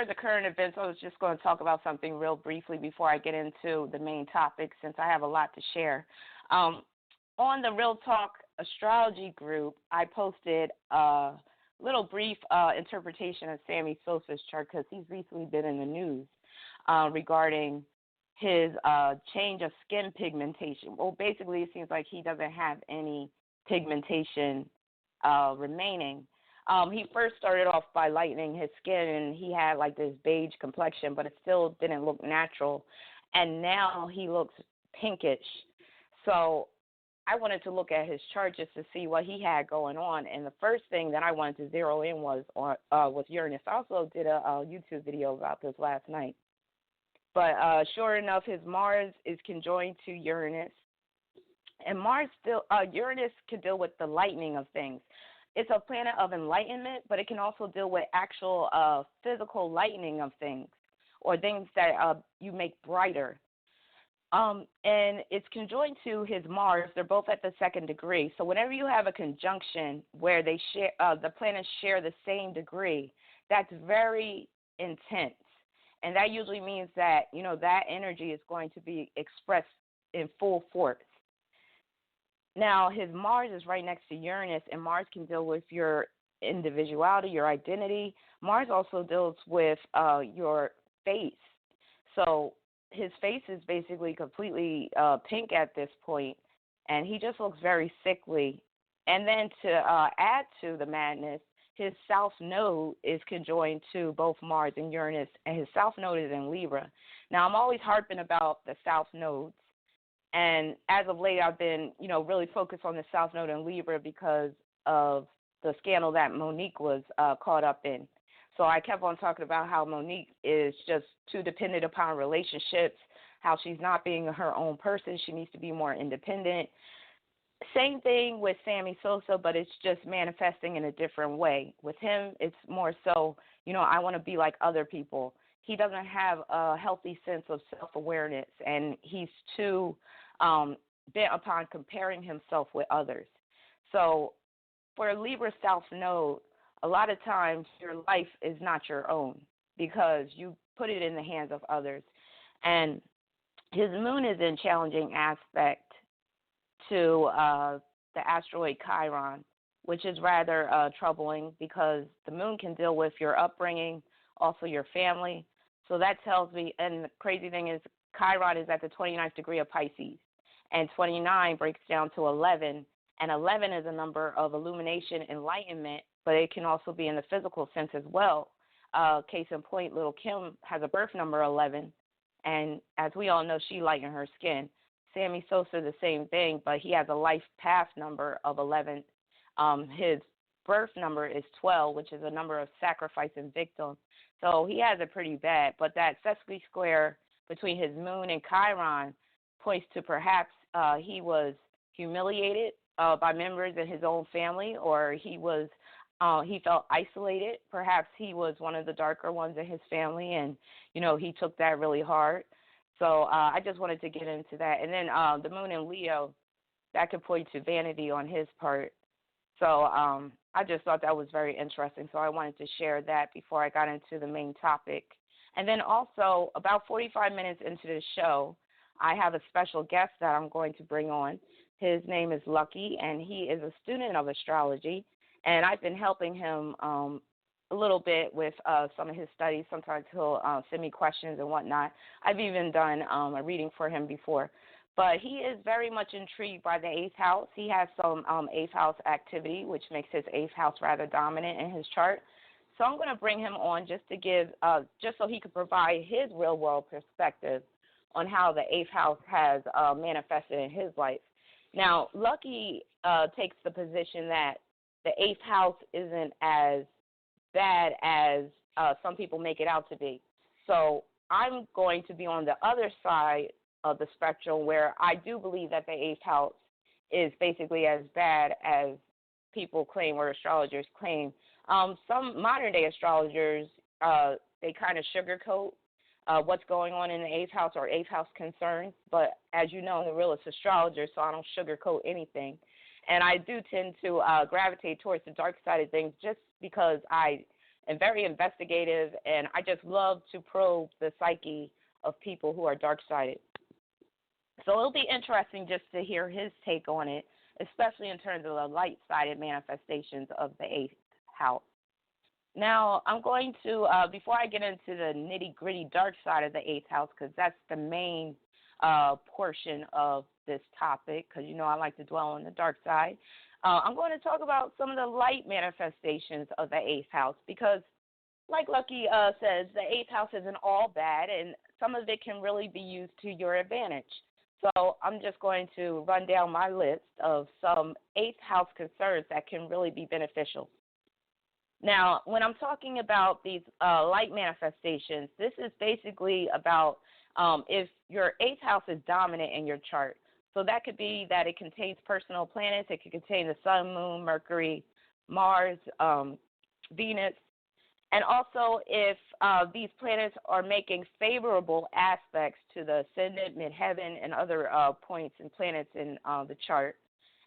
the current events, I was just going to talk about something real briefly before I get into the main topic, since I have a lot to share. On the Real Talk Astrology group, I posted a little brief interpretation of Sammy Sosa's chart because he's recently been in the news regarding his change of skin pigmentation. Well, basically, it seems like he doesn't have any pigmentation remaining. He first started off by lightening his skin, and he had like this beige complexion, but it still didn't look natural. And now he looks pinkish. So I wanted to look at his chart just to see what he had going on. And the first thing that I wanted to zero in was Uranus. I also did a YouTube video about this last night. But sure enough, his Mars is conjoined to Uranus. And Uranus can deal with the lightening of things. It's a planet of enlightenment, but it can also deal with actual physical lightening of things or things that you make brighter. And it's conjoined to his Mars. They're both at the second degree. So whenever you have a conjunction where they share, the planets share the same degree, that's very intense. And that usually means that, that energy is going to be expressed in full force. Now, his Mars is right next to Uranus, and Mars can deal with your individuality, your identity. Mars also deals with your face. So his face is basically completely pink at this point, and he just looks very sickly. And then to add to the madness, his South Node is conjoined to both Mars and Uranus, and his South Node is in Libra. Now, I'm always harping about the South Nodes, and as of late, I've been, really focused on the South Node in Libra because of the scandal that Monique was caught up in. So I kept on talking about how Monique is just too dependent upon relationships, how she's not being her own person. She needs to be more independent. Same thing with Sammy Sosa, but it's just manifesting in a different way. With him, it's more so, I want to be like other people. He doesn't have a healthy sense of self-awareness, and he's too bent upon comparing himself with others. So for Libra South Node, a lot of times your life is not your own because you put it in the hands of others. And his moon is in challenging aspect to the asteroid Chiron, which is rather troubling because the moon can deal with your upbringing, also your family. So that tells me, and the crazy thing is Chiron is at the 29th degree of Pisces, and 29 breaks down to 11, and 11 is a number of illumination, enlightenment, but it can also be in the physical sense as well. Case in point, little Kim has a birth number 11, and as we all know, she lightened her skin. Sammy Sosa, the same thing, but he has a life path number of 11. His birth number is 12, which is a number of sacrifice and victim. So he has it pretty bad. But that sesqui square between his moon and Chiron points to perhaps he was humiliated by members in his own family, or he felt isolated. Perhaps he was one of the darker ones in his family, and, he took that really hard. So I just wanted to get into that. And then the moon in Leo, that could point to vanity on his part. So I just thought that was very interesting. So I wanted to share that before I got into the main topic. And then also, about 45 minutes into the show, I have a special guest that I'm going to bring on. His name is Luckey, and he is a student of astrology. And I've been helping him a little bit with some of his studies. Sometimes he'll send me questions and whatnot. I've even done a reading for him before. But he is very much intrigued by the 8th house. He has some 8th house activity, which makes his 8th house rather dominant in his chart. So I'm going to bring him on just to give, just so he could provide his real-world perspective on how the 8th house has manifested in his life. Now, Luckey takes the position that the 8th house isn't as bad as some people make it out to be. So I'm going to be on the other side of the spectrum where I do believe that the 8th house is basically as bad as people claim or astrologers claim. Some modern-day astrologers, they kind of sugarcoat what's going on in the 8th house or 8th house concerns. But as you know, I'm a realist astrologer, so I don't sugarcoat anything. And I do tend to gravitate towards the dark side of things just because I and very investigative, and I just love to probe the psyche of people who are dark-sided. So it'll be interesting just to hear his take on it, especially in terms of the light-sided manifestations of the eighth house. Now, I'm going to, before I get into the nitty-gritty dark side of the eighth house, because that's the main portion of this topic, because, you know, I like to dwell on the dark side, I'm going to talk about some of the light manifestations of the eighth house, because like Luckey says, the eighth house isn't all bad, and some of it can really be used to your advantage. So I'm just going to run down my list of some eighth house concerns that can really be beneficial. Now, when I'm talking about these light manifestations, this is basically about if your eighth house is dominant in your chart. So that could be that it contains personal planets. It could contain the sun, moon, Mercury, Mars, Venus. And also if these planets are making favorable aspects to the ascendant, midheaven, and other points and planets in the chart.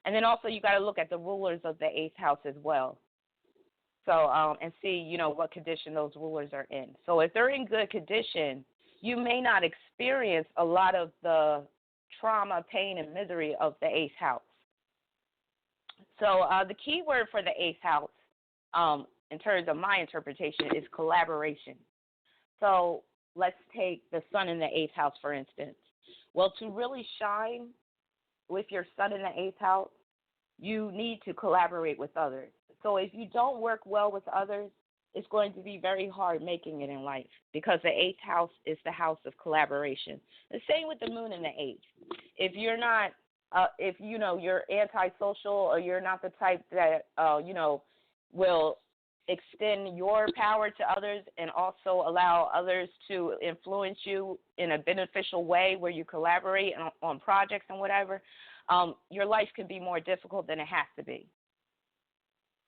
And then also you got to look at the rulers of the eighth house as well. So, and see, you know, what condition those rulers are in. So if they're in good condition, you may not experience a lot of the trauma, pain, and misery of the eighth house. So the key word for the eighth house, in terms of my interpretation, is collaboration. So let's take the sun in the eighth house, for instance. Well, to really shine with your sun in the eighth house, you need to collaborate with others. So if you don't work well with others, it's going to be very hard making it in life, because the eighth house is the house of collaboration. The same with the moon in the eighth. If you're not, if you know you're antisocial, or you're not the type that you know will extend your power to others and also allow others to influence you in a beneficial way where you collaborate on projects and whatever, your life can be more difficult than it has to be.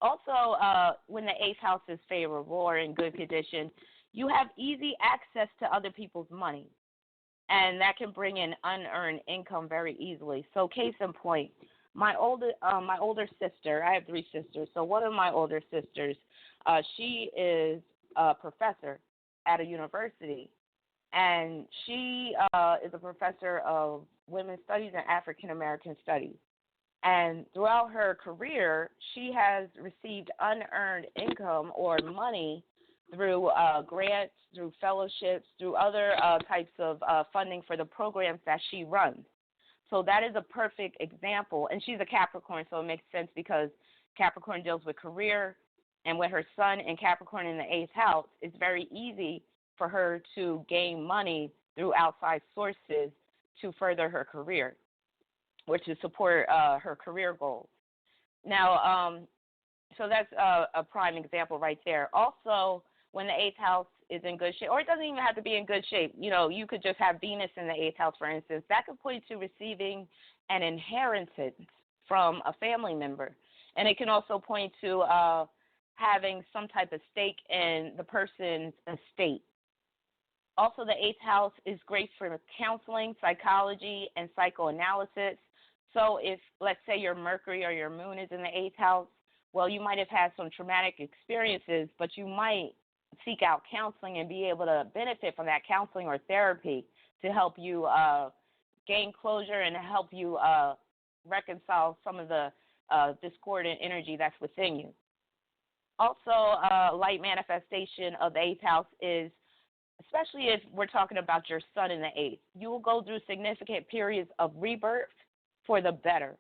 Also, when the eighth house is favorable or in good condition, you have easy access to other people's money, and that can bring in unearned income very easily. So case in point, my older sister, I have three sisters, so one of my older sisters, she is a professor at a university, and she is a professor of women's studies and African American studies. And throughout her career, she has received unearned income or money through grants, through fellowships, through other types of funding for the programs that she runs. So that is a perfect example. And she's a Capricorn, so it makes sense because Capricorn deals with career. And with her sun and Capricorn in the eighth house, it's very easy for her to gain money through outside sources to further her career, or to support her career goals. Now, so that's a prime example right there. Also, when the eighth house is in good shape, or it doesn't even have to be in good shape, you know, you could just have Venus in the eighth house, for instance. That could point to receiving an inheritance from a family member. And it can also point to having some type of stake in the person's estate. Also, the eighth house is great for counseling, psychology, and psychoanalysis. So if, let's say, your Mercury or your moon is in the eighth house, well, you might have had some traumatic experiences, but you might seek out counseling and be able to benefit from that counseling or therapy to help you gain closure and help you reconcile some of the discordant energy that's within you. Also, light manifestation of the eighth house is, especially if we're talking about your sun in the eighth, you will go through significant periods of rebirth for the better.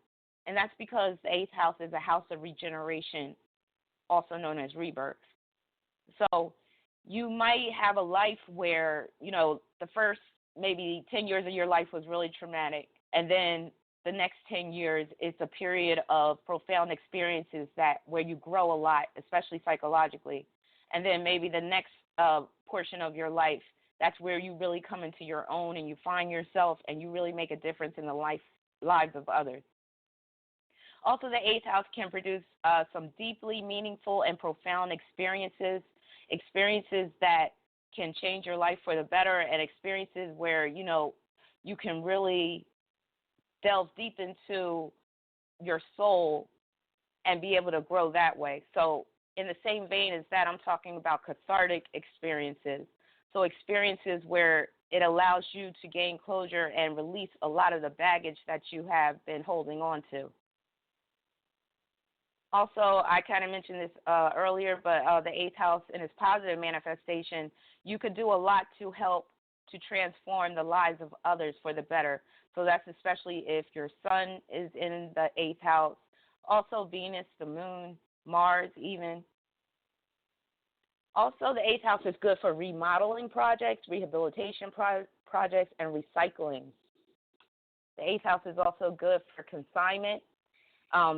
And that's because the eighth house is a house of regeneration, also known as rebirth. So you might have a life where, you know, the first maybe 10 years of your life was really traumatic, and then the next 10 years is a period of profound experiences where you grow a lot, especially psychologically. And then maybe the next portion of your life, that's where you really come into your own and you find yourself and you really make a difference in the lives of others. Also, the eighth house can produce some deeply meaningful and profound experiences that can change your life for the better, and experiences where, you know, you can really delve deep into your soul and be able to grow that way. So in the same vein as that, I'm talking about cathartic experiences. So experiences where it allows you to gain closure and release a lot of the baggage that you have been holding on to. Also, I kind of mentioned this earlier, but the eighth house in its positive manifestation, you could do a lot to help to transform the lives of others for the better. So that's especially if your sun is in the eighth house, also Venus, the moon, Mars even. Also, the eighth house is good for remodeling projects, rehabilitation projects, and recycling. The eighth house is also good for consignment,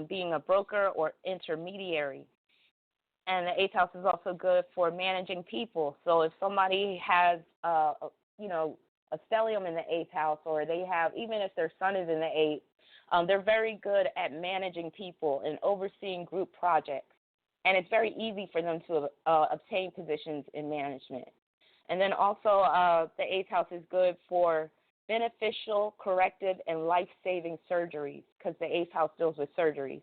being a broker or intermediary. And the eighth house is also good for managing people. So if somebody has, a stellium in the eighth house, or they have, even if their sun is in the eighth, they're very good at managing people and overseeing group projects. And it's very easy for them to obtain positions in management. And then also the eighth house is good for beneficial, corrective, and life-saving surgeries, because the eighth house deals with surgeries.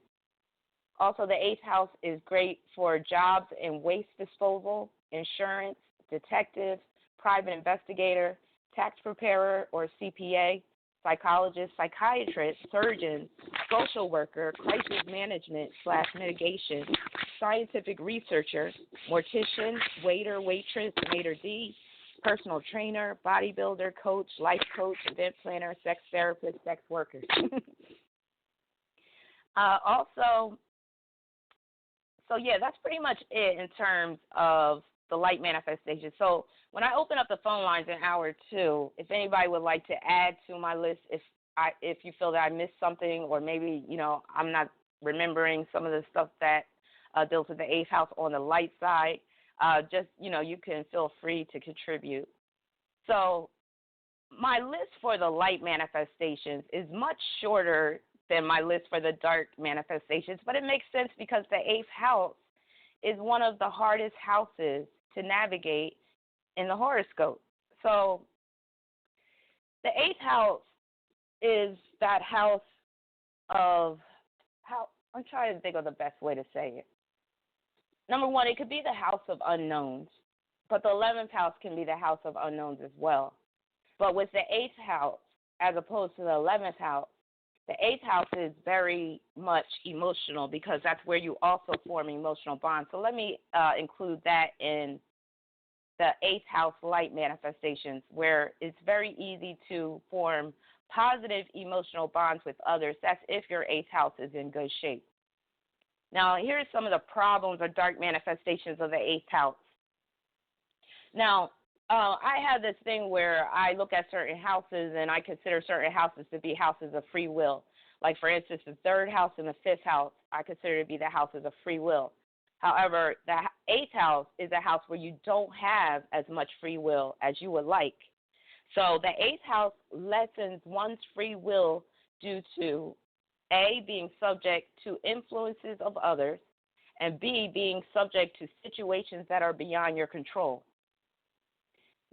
Also, the eighth house is great for jobs in waste disposal, insurance, detective, private investigator, tax preparer or CPA, psychologist, psychiatrist, surgeon, social worker, crisis management / mitigation, scientific researcher, mortician, waiter, waitress, maitre d', personal trainer, bodybuilder, coach, life coach, event planner, sex therapist, sex worker. That's pretty much it in terms of the light manifestation. So when I open up the phone lines in hour 2, if anybody would like to add to my list, if you feel that I missed something, or maybe, I'm not remembering some of the stuff that deals with the eighth house on the light side, you can feel free to contribute. So my list for the light manifestations is much shorter than my list for the dark manifestations, but it makes sense because the eighth house is one of the hardest houses to navigate in the horoscope. So the eighth house is that house of I'm trying to think of the best way to say it. Number one, it could be the house of unknowns, but the 11th house can be the house of unknowns as well. But with the 8th house, as opposed to the 11th house, the 8th house is very much emotional because that's where you also form emotional bonds. So let me include that in the 8th house light manifestations, where it's very easy to form positive emotional bonds with others. That's if your 8th house is in good shape. Now, here's some of the problems or dark manifestations of the 8th house. Now, I have this thing where I look at certain houses and I consider certain houses to be houses of free will. Like, for instance, the 3rd house and the 5th house, I consider to be the houses of free will. However, the 8th house is a house where you don't have as much free will as you would like. So the 8th house lessens one's free will due to A, being subject to influences of others, and B, being subject to situations that are beyond your control.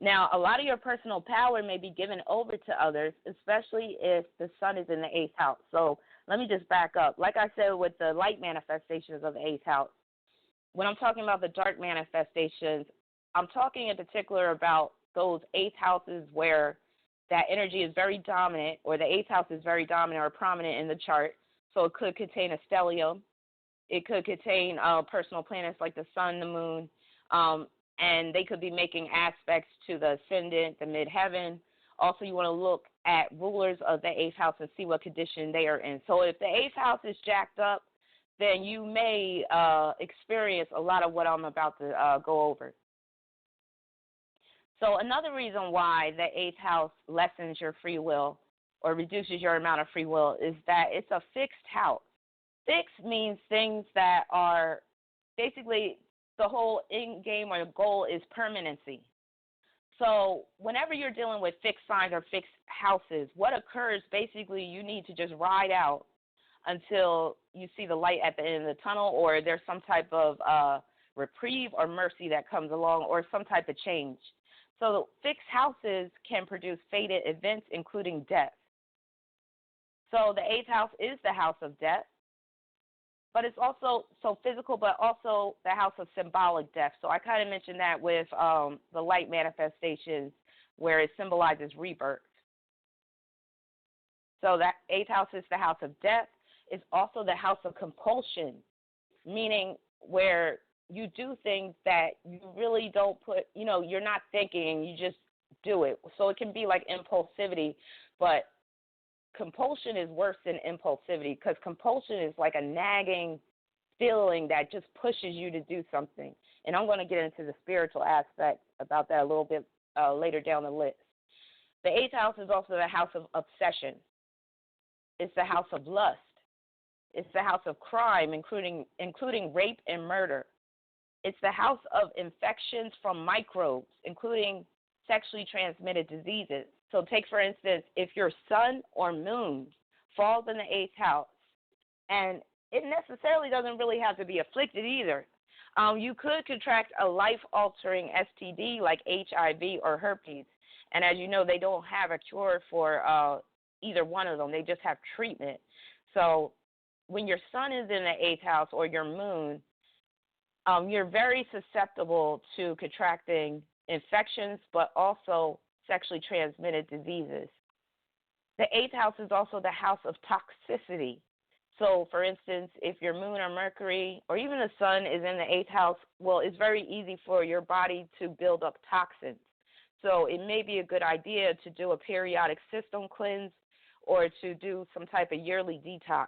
Now, a lot of your personal power may be given over to others, especially if the sun is in the 8th house. So let me just back up. Like I said with the light manifestations of the 8th house, when I'm talking about the dark manifestations, I'm talking in particular about those 8th houses where that energy is very dominant, or the 8th house is very dominant or prominent in the chart. So it could contain a stellium. It could contain personal planets like the sun, the moon, and they could be making aspects to the ascendant, the midheaven. Also, you want to look at rulers of the 8th house and see what condition they are in. So if the 8th house is jacked up, then you may experience a lot of what I'm about to go over. So another reason why the 8th house lessens your free will or reduces your amount of free will is that it's a fixed house. Fixed means things that are basically the whole end game or goal is permanency. So whenever you're dealing with fixed signs or fixed houses, what occurs basically you need to just ride out until you see the light at the end of the tunnel, or there's some type of reprieve or mercy that comes along, or some type of change. So fixed houses can produce fated events, including death. So the 8th house is the house of death. but it's also so physical, but also the house of symbolic death. So I kind of mentioned that with the light manifestations where it symbolizes rebirth. So that eighth house is the house of death. It's also the house of compulsion, meaning where you do things that you really don't put, you're not thinking and you just do it. So it can be like impulsivity, but compulsion is worse than impulsivity because compulsion is like a nagging feeling that just pushes you to do something. And I'm going to get into the spiritual aspect about that a little bit later down the list. The eighth house is also the house of obsession. It's the house of lust. It's the house of crime, including rape and murder. It's the house of infections from microbes, including sexually transmitted diseases. So take, for instance, if your sun or moon falls in the eighth house, and it necessarily doesn't really have to be afflicted either. You could contract a life-altering STD like HIV or herpes. And as you know, they don't have a cure for either one of them. They just have treatment. So when your sun is in the eighth house or your moon, you're very susceptible to contracting infections, but also sexually transmitted diseases. The eighth house is also the house of toxicity. So, for instance, if your moon or Mercury or even the sun is in the eighth house, well, it's very easy for your body to build up toxins. So it may be a good idea to do a periodic system cleanse or to do some type of yearly detox.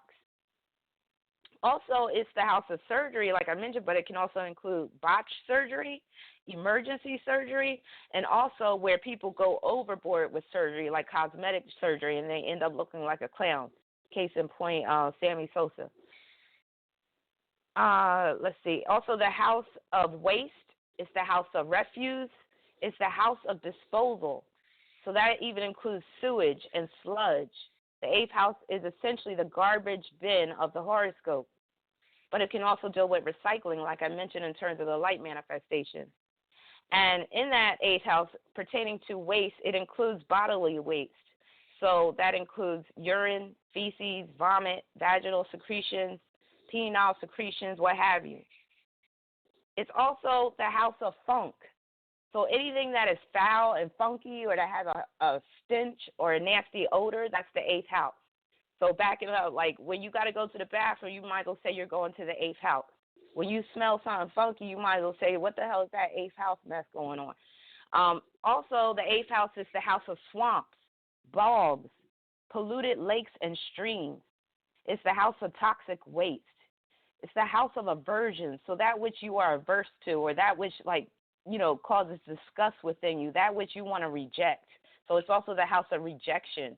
Also, it's the house of surgery, like I mentioned, but it can also include botched surgery, emergency surgery, and also where people go overboard with surgery, like cosmetic surgery, and they end up looking like a clown. Case in point, Sammy Sosa. Let's see. Also, the house of waste. It's the house of refuse. It's the house of disposal. So that even includes sewage and sludge. The eighth house is essentially the garbage bin of the horoscope. But it can also deal with recycling, like I mentioned, in terms of the light manifestation. And in that eighth house, pertaining to waste, it includes bodily waste. So that includes urine, feces, vomit, vaginal secretions, penile secretions, what have you. It's also the house of funk. So anything that is foul and funky or that has a stench or a nasty odor, that's the eighth house. So backing up, like when you got to go to the bathroom, you might as well say you're going to the eighth house. When you smell something funky, you might as well say, what the hell is that eighth house mess going on? Also, the eighth house is the house of swamps, bogs, polluted lakes and streams. It's the house of toxic waste. It's the house of aversion. So that which you are averse to or that which, causes disgust within you, that which you want to reject. So it's also the house of rejection.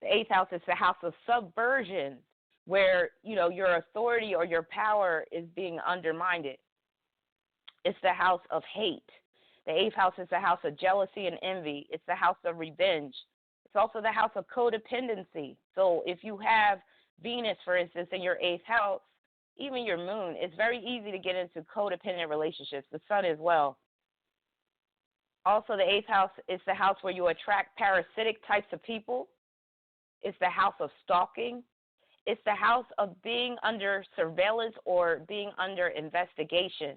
The eighth house is the house of subversion, where, your authority or your power is being undermined. It's the house of hate. The eighth house is the house of jealousy and envy. It's the house of revenge. It's also the house of codependency. So if you have Venus, for instance, in your eighth house, even your moon, it's very easy to get into codependent relationships. The sun as well. Also, the eighth house is the house where you attract parasitic types of people. It's the house of stalking. It's the house of being under surveillance or being under investigation.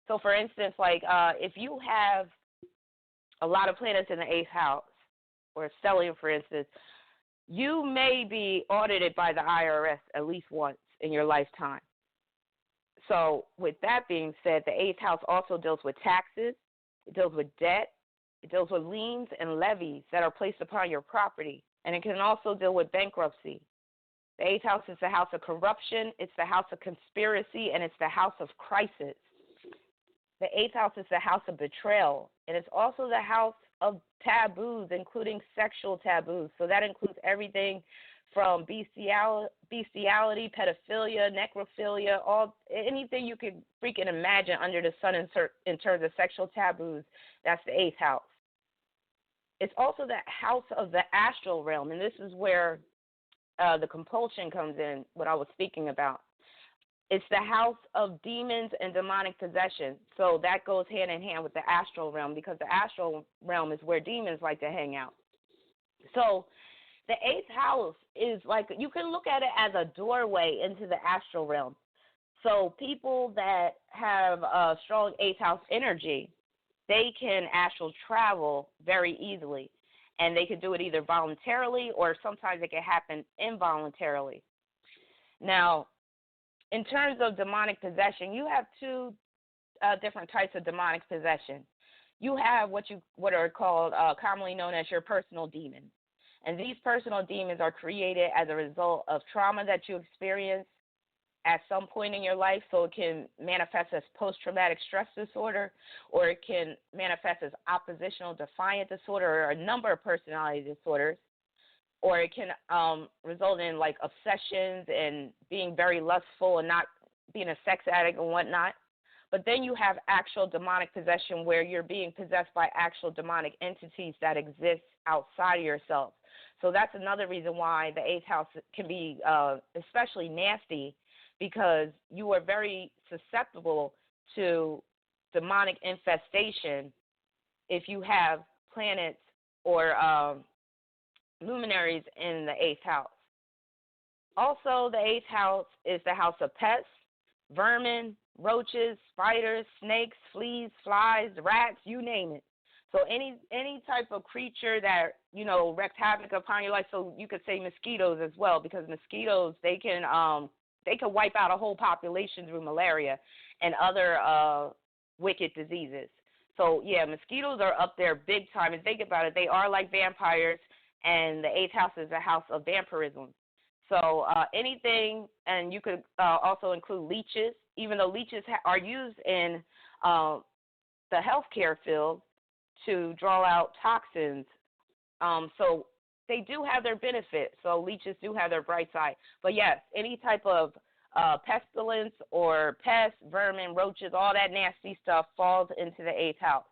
So, for instance, if you have a lot of planets in the eighth house, or stellium, for instance, you may be audited by the IRS at least once in your lifetime. So, with that being said, the eighth house also deals with taxes. It deals with debt. It deals with liens and levies that are placed upon your property. And it can also deal with bankruptcy. The eighth house is the house of corruption. It's the house of conspiracy, and it's the house of crisis. The eighth house is the house of betrayal, and it's also the house of taboos, including sexual taboos. So that includes everything from bestiality, pedophilia, necrophilia, anything you could freaking imagine under the sun in terms of sexual taboos. That's the eighth house. It's also the house of the astral realm, and this is where the compulsion comes in, what I was speaking about. It's the house of demons and demonic possession. So that goes hand in hand with the astral realm because the astral realm is where demons like to hang out. So The eighth house is like, you can look at it as a doorway into the astral realm. So people that have a strong eighth house energy, they can astral travel very easily. And they can do it either voluntarily or sometimes it can happen involuntarily. Now, in terms of demonic possession, you have two different types of demonic possession. You have what are called commonly known as your personal demons. And these personal demons are created as a result of trauma that you experience at some point in your life. So it can manifest as post-traumatic stress disorder, or it can manifest as oppositional defiant disorder, or a number of personality disorders, or it can result in like obsessions and being very lustful and not being a sex addict and whatnot. But then you have actual demonic possession where you're being possessed by actual demonic entities that exist outside of yourself. So that's another reason why the eighth house can be especially nasty, because you are very susceptible to demonic infestation if you have planets or luminaries in the eighth house. Also, the eighth house is the house of pests, vermin, roaches, spiders, snakes, fleas, flies, rats, you name it. So any type of creature that, wreaks havoc upon your life. So you could say mosquitoes as well, because mosquitoes, they can wipe out a whole population through malaria and other wicked diseases. So yeah, mosquitoes are up there big time. And think about it, they are like vampires, and the eighth house is a house of vampirism. So anything, and you could also include leeches, even though leeches are used in the healthcare field to draw out toxins. So they do have their benefit. So leeches do have their bright side. But yes, any type of pestilence or pests, vermin, roaches, all that nasty stuff falls into the eighth house.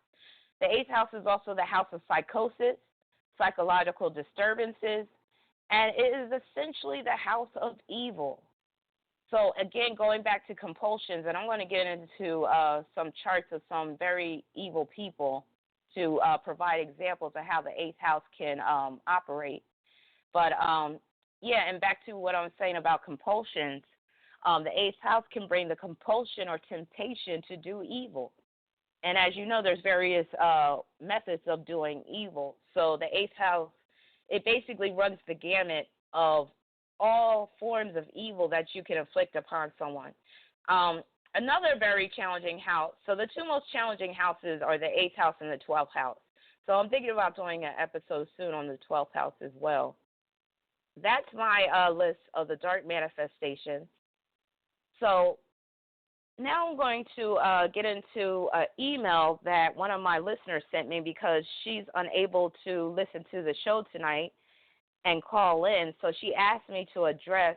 The eighth house is also the house of psychosis, psychological disturbances, and it is essentially the house of evil. So again, going back to compulsions, and I'm going to get into some charts of some very evil people to provide examples of how the eighth house can operate. But yeah, and back to what I'm saying about compulsions, the eighth house can bring the compulsion or temptation to do evil. And as you know, there's various methods of doing evil. So the eighth house, it basically runs the gamut of all forms of evil that you can inflict upon someone. Another very challenging house, so the two most challenging houses are the eighth house and the 12th house. So I'm thinking about doing an episode soon on the 12th house as well. That's my list of the dark manifestations. So now I'm going to get into an email that one of my listeners sent me because she's unable to listen to the show tonight and call in. So she asked me to address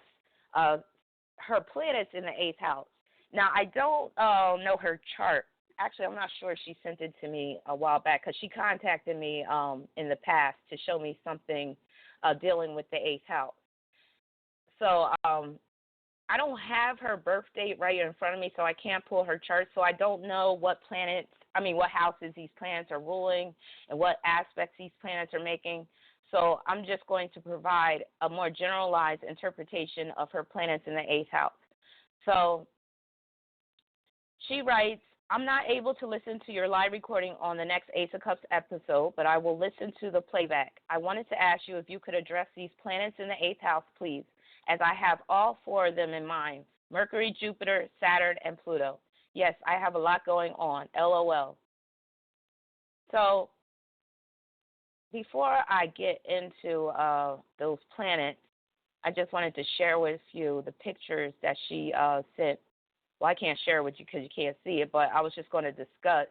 her planets in the eighth house. Now, I don't know her chart. Actually, I'm not sure if she sent it to me a while back because she contacted me in the past to show me something dealing with the eighth house. So I don't have her birth date right in front of me, so I can't pull her chart. So I don't know what houses these planets are ruling and what aspects these planets are making. So I'm just going to provide a more generalized interpretation of her planets in the eighth house. So she writes, I'm not able to listen to your live recording on the next Ace of Cups episode, but I will listen to the playback. I wanted to ask you if you could address these planets in the eighth house, please, as I have all four of them in mind: Mercury, Jupiter, Saturn, and Pluto. Yes, I have a lot going on. LOL. So before I get into those planets, I just wanted to share with you the pictures that she sent. Well, I can't share with you because you can't see it, but I was just going to discuss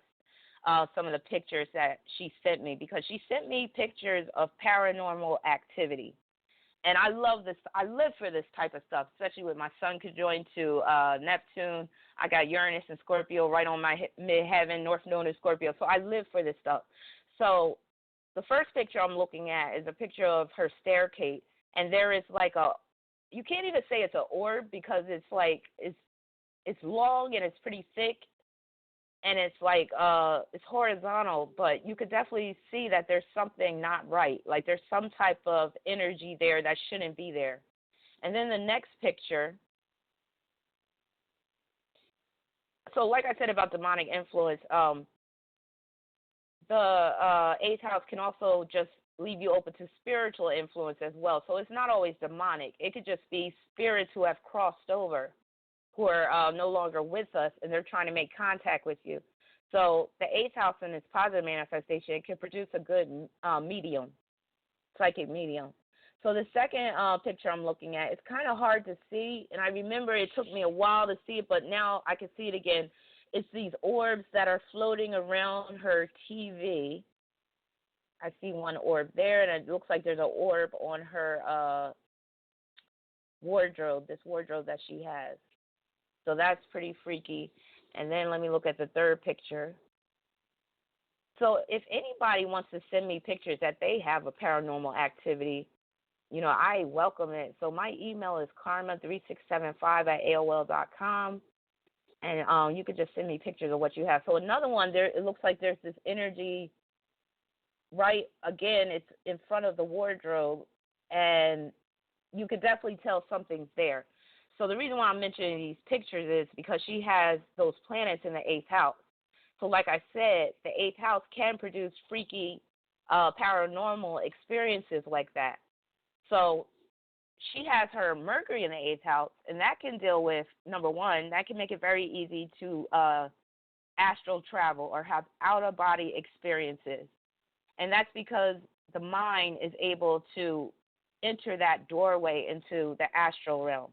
some of the pictures that she sent me, because she sent me pictures of paranormal activity. And I love this. I live for this type of stuff, especially with my sun conjoined to Neptune. I got Uranus and Scorpio right on my midheaven, North Node in Scorpio. So I live for this stuff. So the first picture I'm looking at is a picture of her staircase. And there is like you can't even say it's an orb because it's like, it's long and it's pretty thick. and it's like it's horizontal, but you could definitely see that there's something not right. Like there's some type of energy there that shouldn't be there. And then the next picture. So, like I said about demonic influence, the eighth house can also just leave you open to spiritual influence as well. So it's not always demonic. It could just be spirits who have crossed over, who are no longer with us, and they're trying to make contact with you. So the eighth house in its positive manifestation can produce a good medium, psychic medium. So the second picture I'm looking at, it's kind of hard to see, and I remember it took me a while to see it, but now I can see it again. It's these orbs that are floating around her TV. I see one orb there, and it looks like there's an orb on her wardrobe, this wardrobe that she has. So that's pretty freaky. And then let me look at the third picture. So if anybody wants to send me pictures that they have a paranormal activity, you know, I welcome it. So my email is karma3675@aol.com. And you could just send me pictures of what you have. So another one, there it looks like there's this energy right, again, it's in front of the wardrobe, and you could definitely tell something's there. So the reason why I'm mentioning these pictures is because she has those planets in the eighth house. So like I said, the eighth house can produce freaky paranormal experiences like that. So she has her Mercury in the eighth house, and that can deal with, number one, that can make it very easy to astral travel or have out-of-body experiences. And that's because the mind is able to enter that doorway into the astral realm.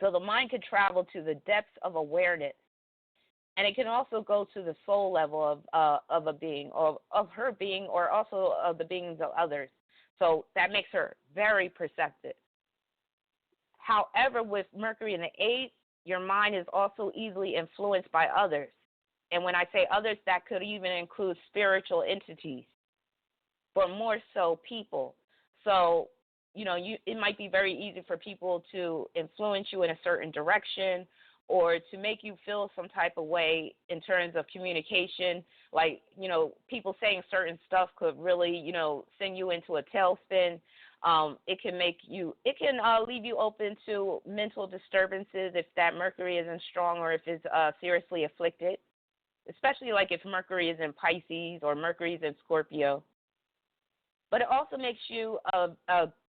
So the mind can travel to the depths of awareness, and it can also go to the soul level of a being, or of her being, or also of the beings of others. So that makes her very perceptive. However, with Mercury in the eighth, your mind is also easily influenced by others. And when I say others, that could even include spiritual entities, but more so people. So, you know, it might be very easy for people to influence you in a certain direction, or to make you feel some type of way in terms of communication. Like, you know, people saying certain stuff could really, you know, send you into a tailspin. It can leave you open to mental disturbances if that Mercury isn't strong, or if it's seriously afflicted, especially like if Mercury is in Pisces or Mercury is in Scorpio. But it also makes you,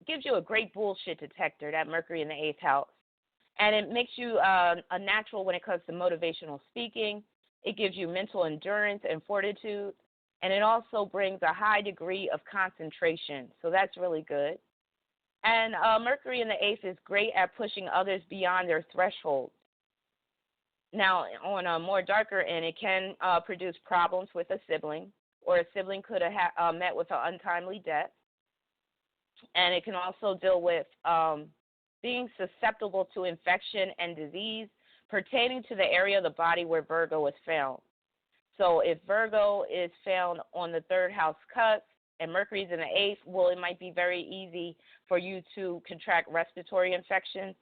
gives you a great bullshit detector, that Mercury in the eighth house. And it makes you a natural when it comes to motivational speaking. It gives you mental endurance and fortitude. And it also brings a high degree of concentration. So that's really good. And Mercury in the eighth is great at pushing others beyond their thresholds. Now, on a more darker end, it can produce problems with a sibling, or a sibling could have met with an untimely death. And it can also deal with being susceptible to infection and disease pertaining to the area of the body where Virgo is found. So if Virgo is found on the third house cusp and Mercury is in the eighth, well, it might be very easy for you to contract respiratory infections,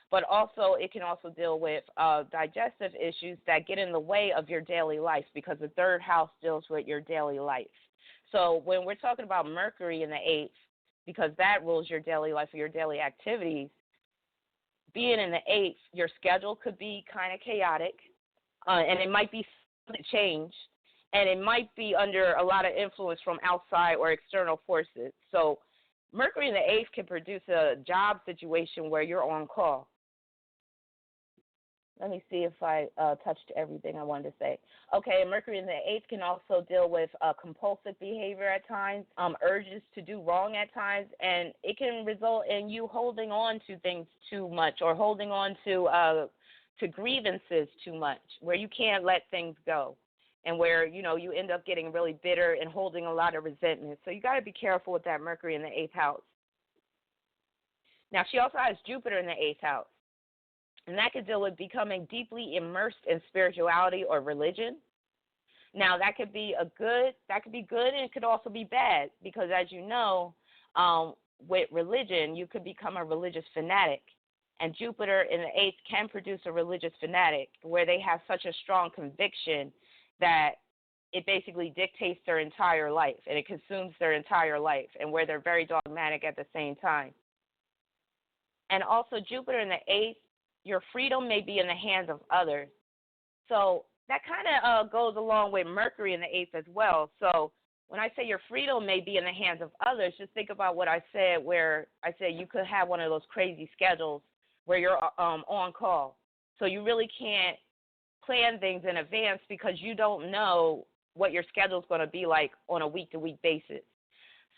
but also it can also deal with digestive issues that get in the way of your daily life, because the third house deals with your daily life. So when we're talking about Mercury in the eighth, because that rules your daily life or your daily activities, being in the eighth, your schedule could be kind of chaotic, and it might be change, and it might be under a lot of influence from outside or external forces. So Mercury in the eighth can produce a job situation where you're on call. Let me see if I touched everything I wanted to say. Okay, Mercury in the eighth can also deal with compulsive behavior at times, urges to do wrong at times, and it can result in you holding on to things too much, or holding on to grievances too much, where you can't let things go, and where, you know, you end up getting really bitter and holding a lot of resentment. So you got to be careful with that Mercury in the eighth house. Now, she also has Jupiter in the eighth house. And that could deal with becoming deeply immersed in spirituality or religion. Now, that could be good, and it could also be bad, because as you know, with religion, you could become a religious fanatic. And Jupiter in the eighth can produce a religious fanatic, where they have such a strong conviction that it basically dictates their entire life and it consumes their entire life, and where they're very dogmatic at the same time. And also Jupiter in the eighth, your freedom may be in the hands of others. So that kind of goes along with Mercury in the eighth as well. So when I say your freedom may be in the hands of others, just think about what I said, where I said you could have one of those crazy schedules where you're on call. So you really can't plan things in advance because you don't know what your schedule is going to be like on a week-to-week basis.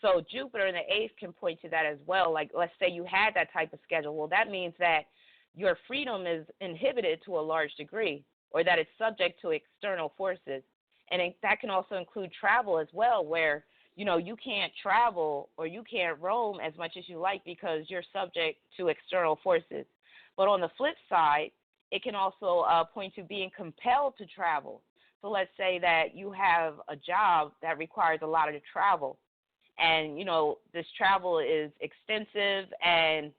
So Jupiter in the eighth can point to that as well. Like, let's say you had that type of schedule. Well, that means that your freedom is inhibited to a large degree, or that it's subject to external forces. And that can also include travel as well, where, you can't travel or you can't roam as much as you like because you're subject to external forces. But on the flip side, it can also point to being compelled to travel. So let's say that you have a job that requires a lot of travel, and, this travel is extensive, and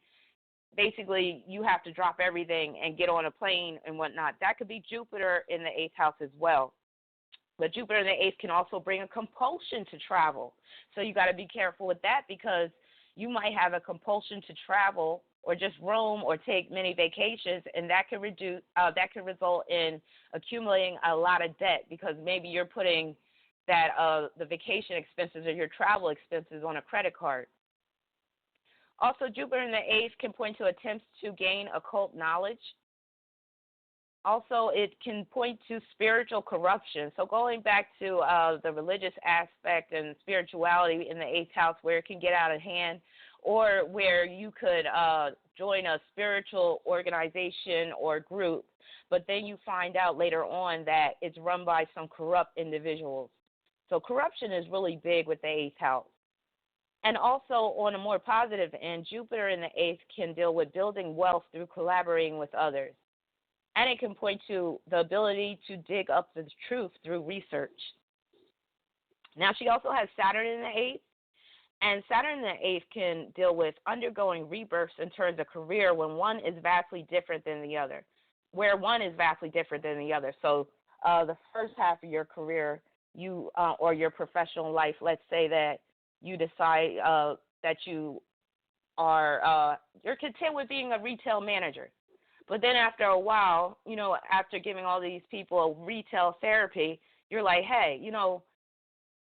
basically you have to drop everything and get on a plane and whatnot. That could be Jupiter in the eighth house as well. But Jupiter in the eighth can also bring a compulsion to travel. So you got to be careful with that, because you might have a compulsion to travel or just roam or take many vacations, and that can result in accumulating a lot of debt, because maybe you're putting that the vacation expenses or your travel expenses on a credit card. Also, Jupiter in the eighth can point to attempts to gain occult knowledge. Also, it can point to spiritual corruption. So going back to the religious aspect and spirituality in the eighth house, where it can get out of hand, or where you could join a spiritual organization or group, but then you find out later on that it's run by some corrupt individuals. So corruption is really big with the eighth house. And also, on a more positive end, Jupiter in the eighth can deal with building wealth through collaborating with others. And it can point to the ability to dig up the truth through research. Now, she also has Saturn in the eighth. And Saturn in the eighth can deal with undergoing rebirths in terms of career when one is vastly different than the other, where one is vastly different than the other. So the first half of your career, or your professional life, let's say that you decide that you're content with being a retail manager. But then after a while, after giving all these people retail therapy, you're like, hey,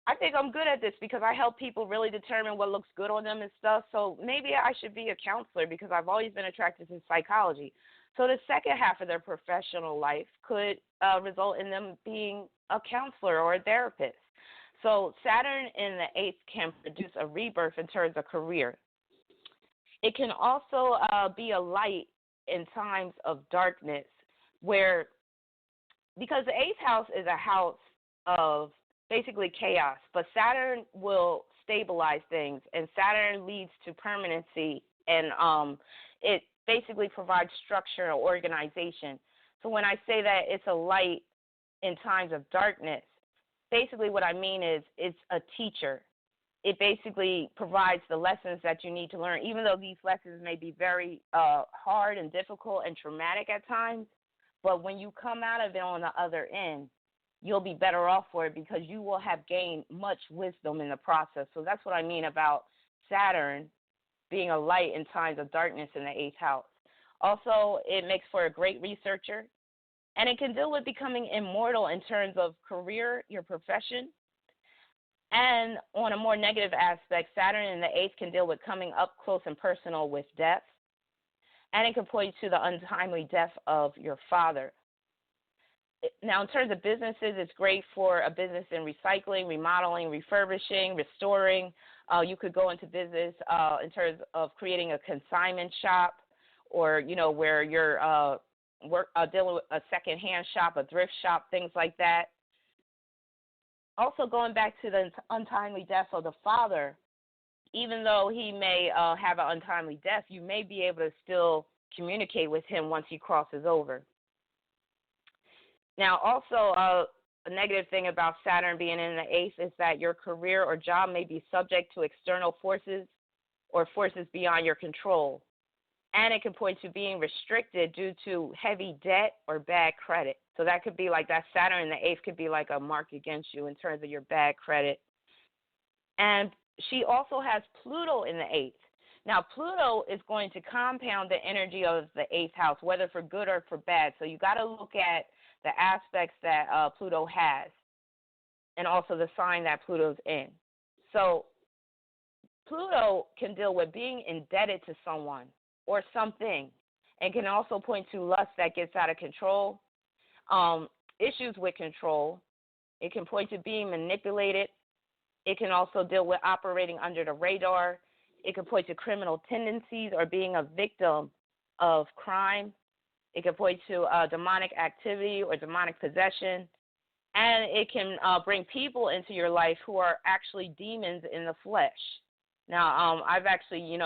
I think I'm good at this because I help people really determine what looks good on them and stuff. So maybe I should be a counselor because I've always been attracted to psychology. So the second half of their professional life could result in them being a counselor or a therapist. So Saturn in the eighth can produce a rebirth in terms of career. It can also be a light in times of darkness, because the eighth house is a house of basically chaos, but Saturn will stabilize things, and Saturn leads to permanency, and it basically provides structure and organization. So when I say that it's a light in times of darkness, basically what I mean is it's a teacher. It basically provides the lessons that you need to learn, even though these lessons may be very hard and difficult and traumatic at times. But when you come out of it on the other end, you'll be better off for it because you will have gained much wisdom in the process. So that's what I mean about Saturn being a light in times of darkness in the eighth house. Also, it makes for a great researcher, and it can deal with becoming immortal in terms of career, your profession. And on a more negative aspect, Saturn in the eighth can deal with coming up close and personal with death, and it can point to the untimely death of your father. Now, in terms of businesses, it's great for a business in recycling, remodeling, refurbishing, restoring. You could go into business in terms of creating a consignment shop, or, where you're dealing with a secondhand shop, a thrift shop, things like that. Also, going back to the untimely death of the father, even though he may have an untimely death, you may be able to still communicate with him once he crosses over. Now, also, a negative thing about Saturn being in the eighth is that your career or job may be subject to external forces or forces beyond your control. And it can point to being restricted due to heavy debt or bad credit. So that could be like that Saturn in the eighth could be like a mark against you in terms of your bad credit. And she also has Pluto in the eighth. Now, Pluto is going to compound the energy of the eighth house, whether for good or for bad. So you got to look at the aspects that Pluto has and also the sign that Pluto's in. So Pluto can deal with being indebted to someone or something, and can also point to lust that gets out of control, issues with control. It can point to being manipulated. It can also deal with operating under the radar. It can point to criminal tendencies or being a victim of crime. It can point to demonic activity or demonic possession. And it can bring people into your life who are actually demons in the flesh. Now, I've actually,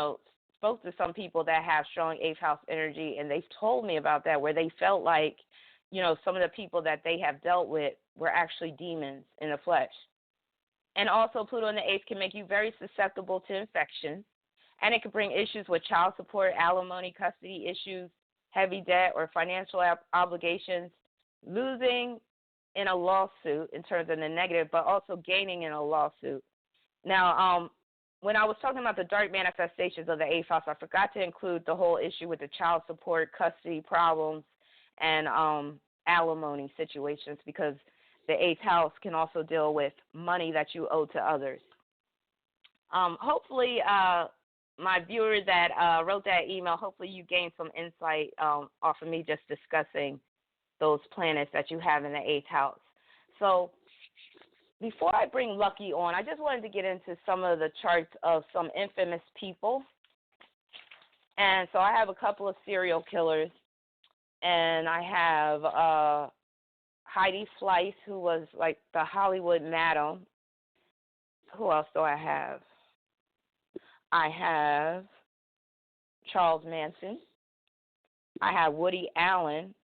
spoke to some people that have strong eighth house energy, and they've told me about that, where they felt like, some of the people that they have dealt with were actually demons in the flesh. And also, Pluto in the eighth can make you very susceptible to infection, and it can bring issues with child support, alimony, custody issues, heavy debt or financial obligations, losing in a lawsuit in terms of the negative, but also gaining in a lawsuit. Now, when I was talking about the dark manifestations of the eighth house, I forgot to include the whole issue with the child support, custody problems, and alimony situations, because the eighth house can also deal with money that you owe to others. Hopefully, my viewer that wrote that email, hopefully you gained some insight off of me just discussing those planets that you have in the eighth house. So before I bring Luckey on, I just wanted to get into some of the charts of some infamous people. And so I have a couple of serial killers, and I have Heidi Fleiss, who was like the Hollywood madam. Who else do I have? I have Charles Manson. I have Woody Allen.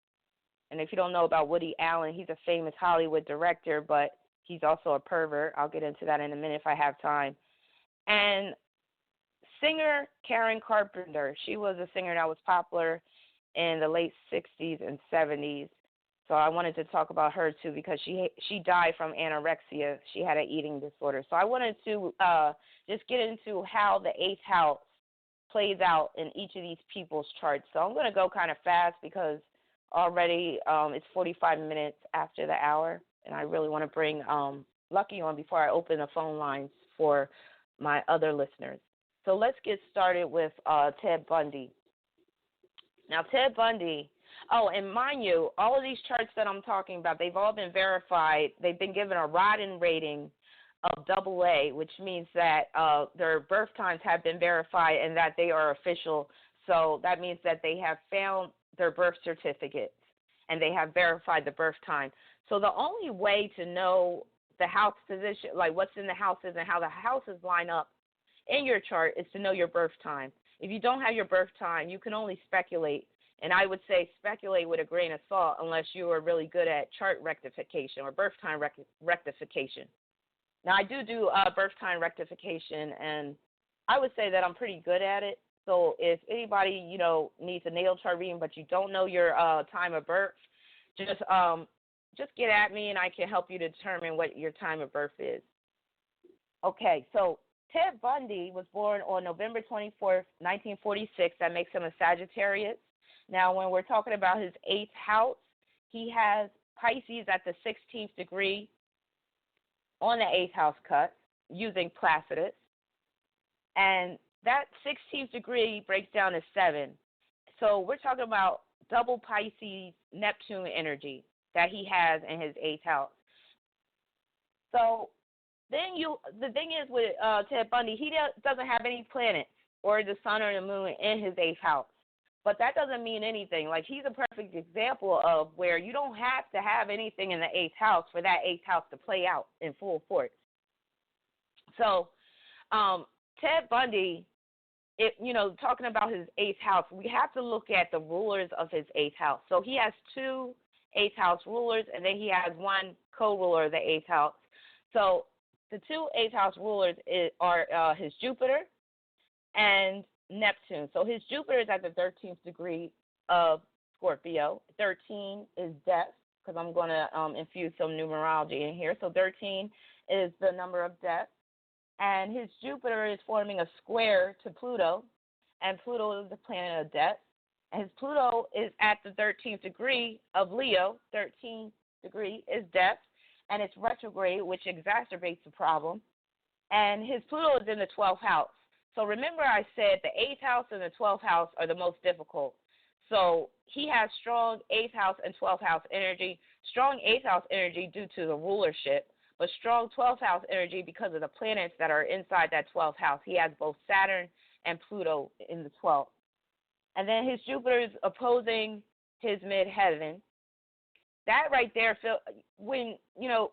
And if you don't know about Woody Allen, he's a famous Hollywood director, but he's also a pervert. I'll get into that in a minute if I have time. And singer Karen Carpenter. She was a singer that was popular in the late 60s and 70s. So I wanted to talk about her, too, because she died from anorexia. She had an eating disorder. So I wanted to just get into how the eighth house plays out in each of these people's charts. So I'm going to go kind of fast because already it's 45 minutes after the hour, and I really want to bring Luckey on before I open the phone lines for my other listeners. So let's get started with Ted Bundy. Now, Ted Bundy, and mind you, all of these charts that I'm talking about, they've all been verified. They've been given a Rodden rating of AA, which means that their birth times have been verified and that they are official. So that means that they have found their birth certificates and they have verified the birth time. So the only way to know the house position, like what's in the houses and how the houses line up in your chart, is to know your birth time. If you don't have your birth time, you can only speculate. And I would say speculate with a grain of salt unless you are really good at chart rectification or birth time rectification. Now, I do birth time rectification, and I would say that I'm pretty good at it. So if anybody, needs a natal chart reading but you don't know your time of birth, just get at me and I can help you determine what your time of birth is. Okay, so Ted Bundy was born on November 24th, 1946. That makes him a Sagittarius. Now, when we're talking about his eighth house, he has Pisces at the 16th degree on the eighth house cut using Placidus. And that 16th degree breaks down to 7. So we're talking about double Pisces Neptune energy that he has in his eighth house. So then the thing is with Ted Bundy, he doesn't have any planets or the sun or the moon in his eighth house. But that doesn't mean anything. Like, he's a perfect example of where you don't have to have anything in the eighth house for that eighth house to play out in full force. So Ted Bundy, talking about his eighth house, we have to look at the rulers of his eighth house. So he has 2 eighth house rulers, and then he has 1 co-ruler of the eighth house. So the 2 eighth house rulers are his Jupiter and Neptune. So his Jupiter is at the 13th degree of Scorpio. 13 is death, because I'm going to infuse some numerology in here. So 13 is the number of death. And his Jupiter is forming a square to Pluto, and Pluto is the planet of death. And his Pluto is at the 13th degree of Leo. 13th degree is death, and it's retrograde, which exacerbates the problem. And his Pluto is in the 12th house. So remember I said the 8th house and the 12th house are the most difficult. So he has strong 8th house and 12th house energy, strong 8th house energy due to the rulership, but strong 12th house energy because of the planets that are inside that 12th house. He has both Saturn and Pluto in the 12th. And then his Jupiter is opposing his midheaven. That right there, when,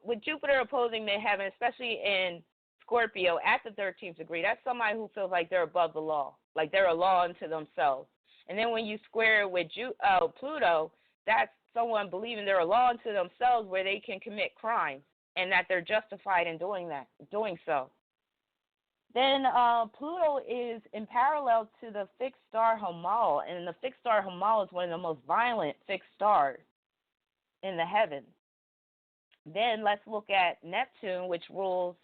with Jupiter opposing midheaven, especially in Scorpio at the 13th degree, that's somebody who feels like they're above the law, like they're a law unto themselves. And then when you square it with Pluto, that's someone believing they're a law unto themselves where they can commit crimes and that they're justified in doing so. Then Pluto is in parallel to the fixed star Hamal, and the fixed star Hamal is one of the most violent fixed stars in the heavens. Then let's look at Neptune, which rules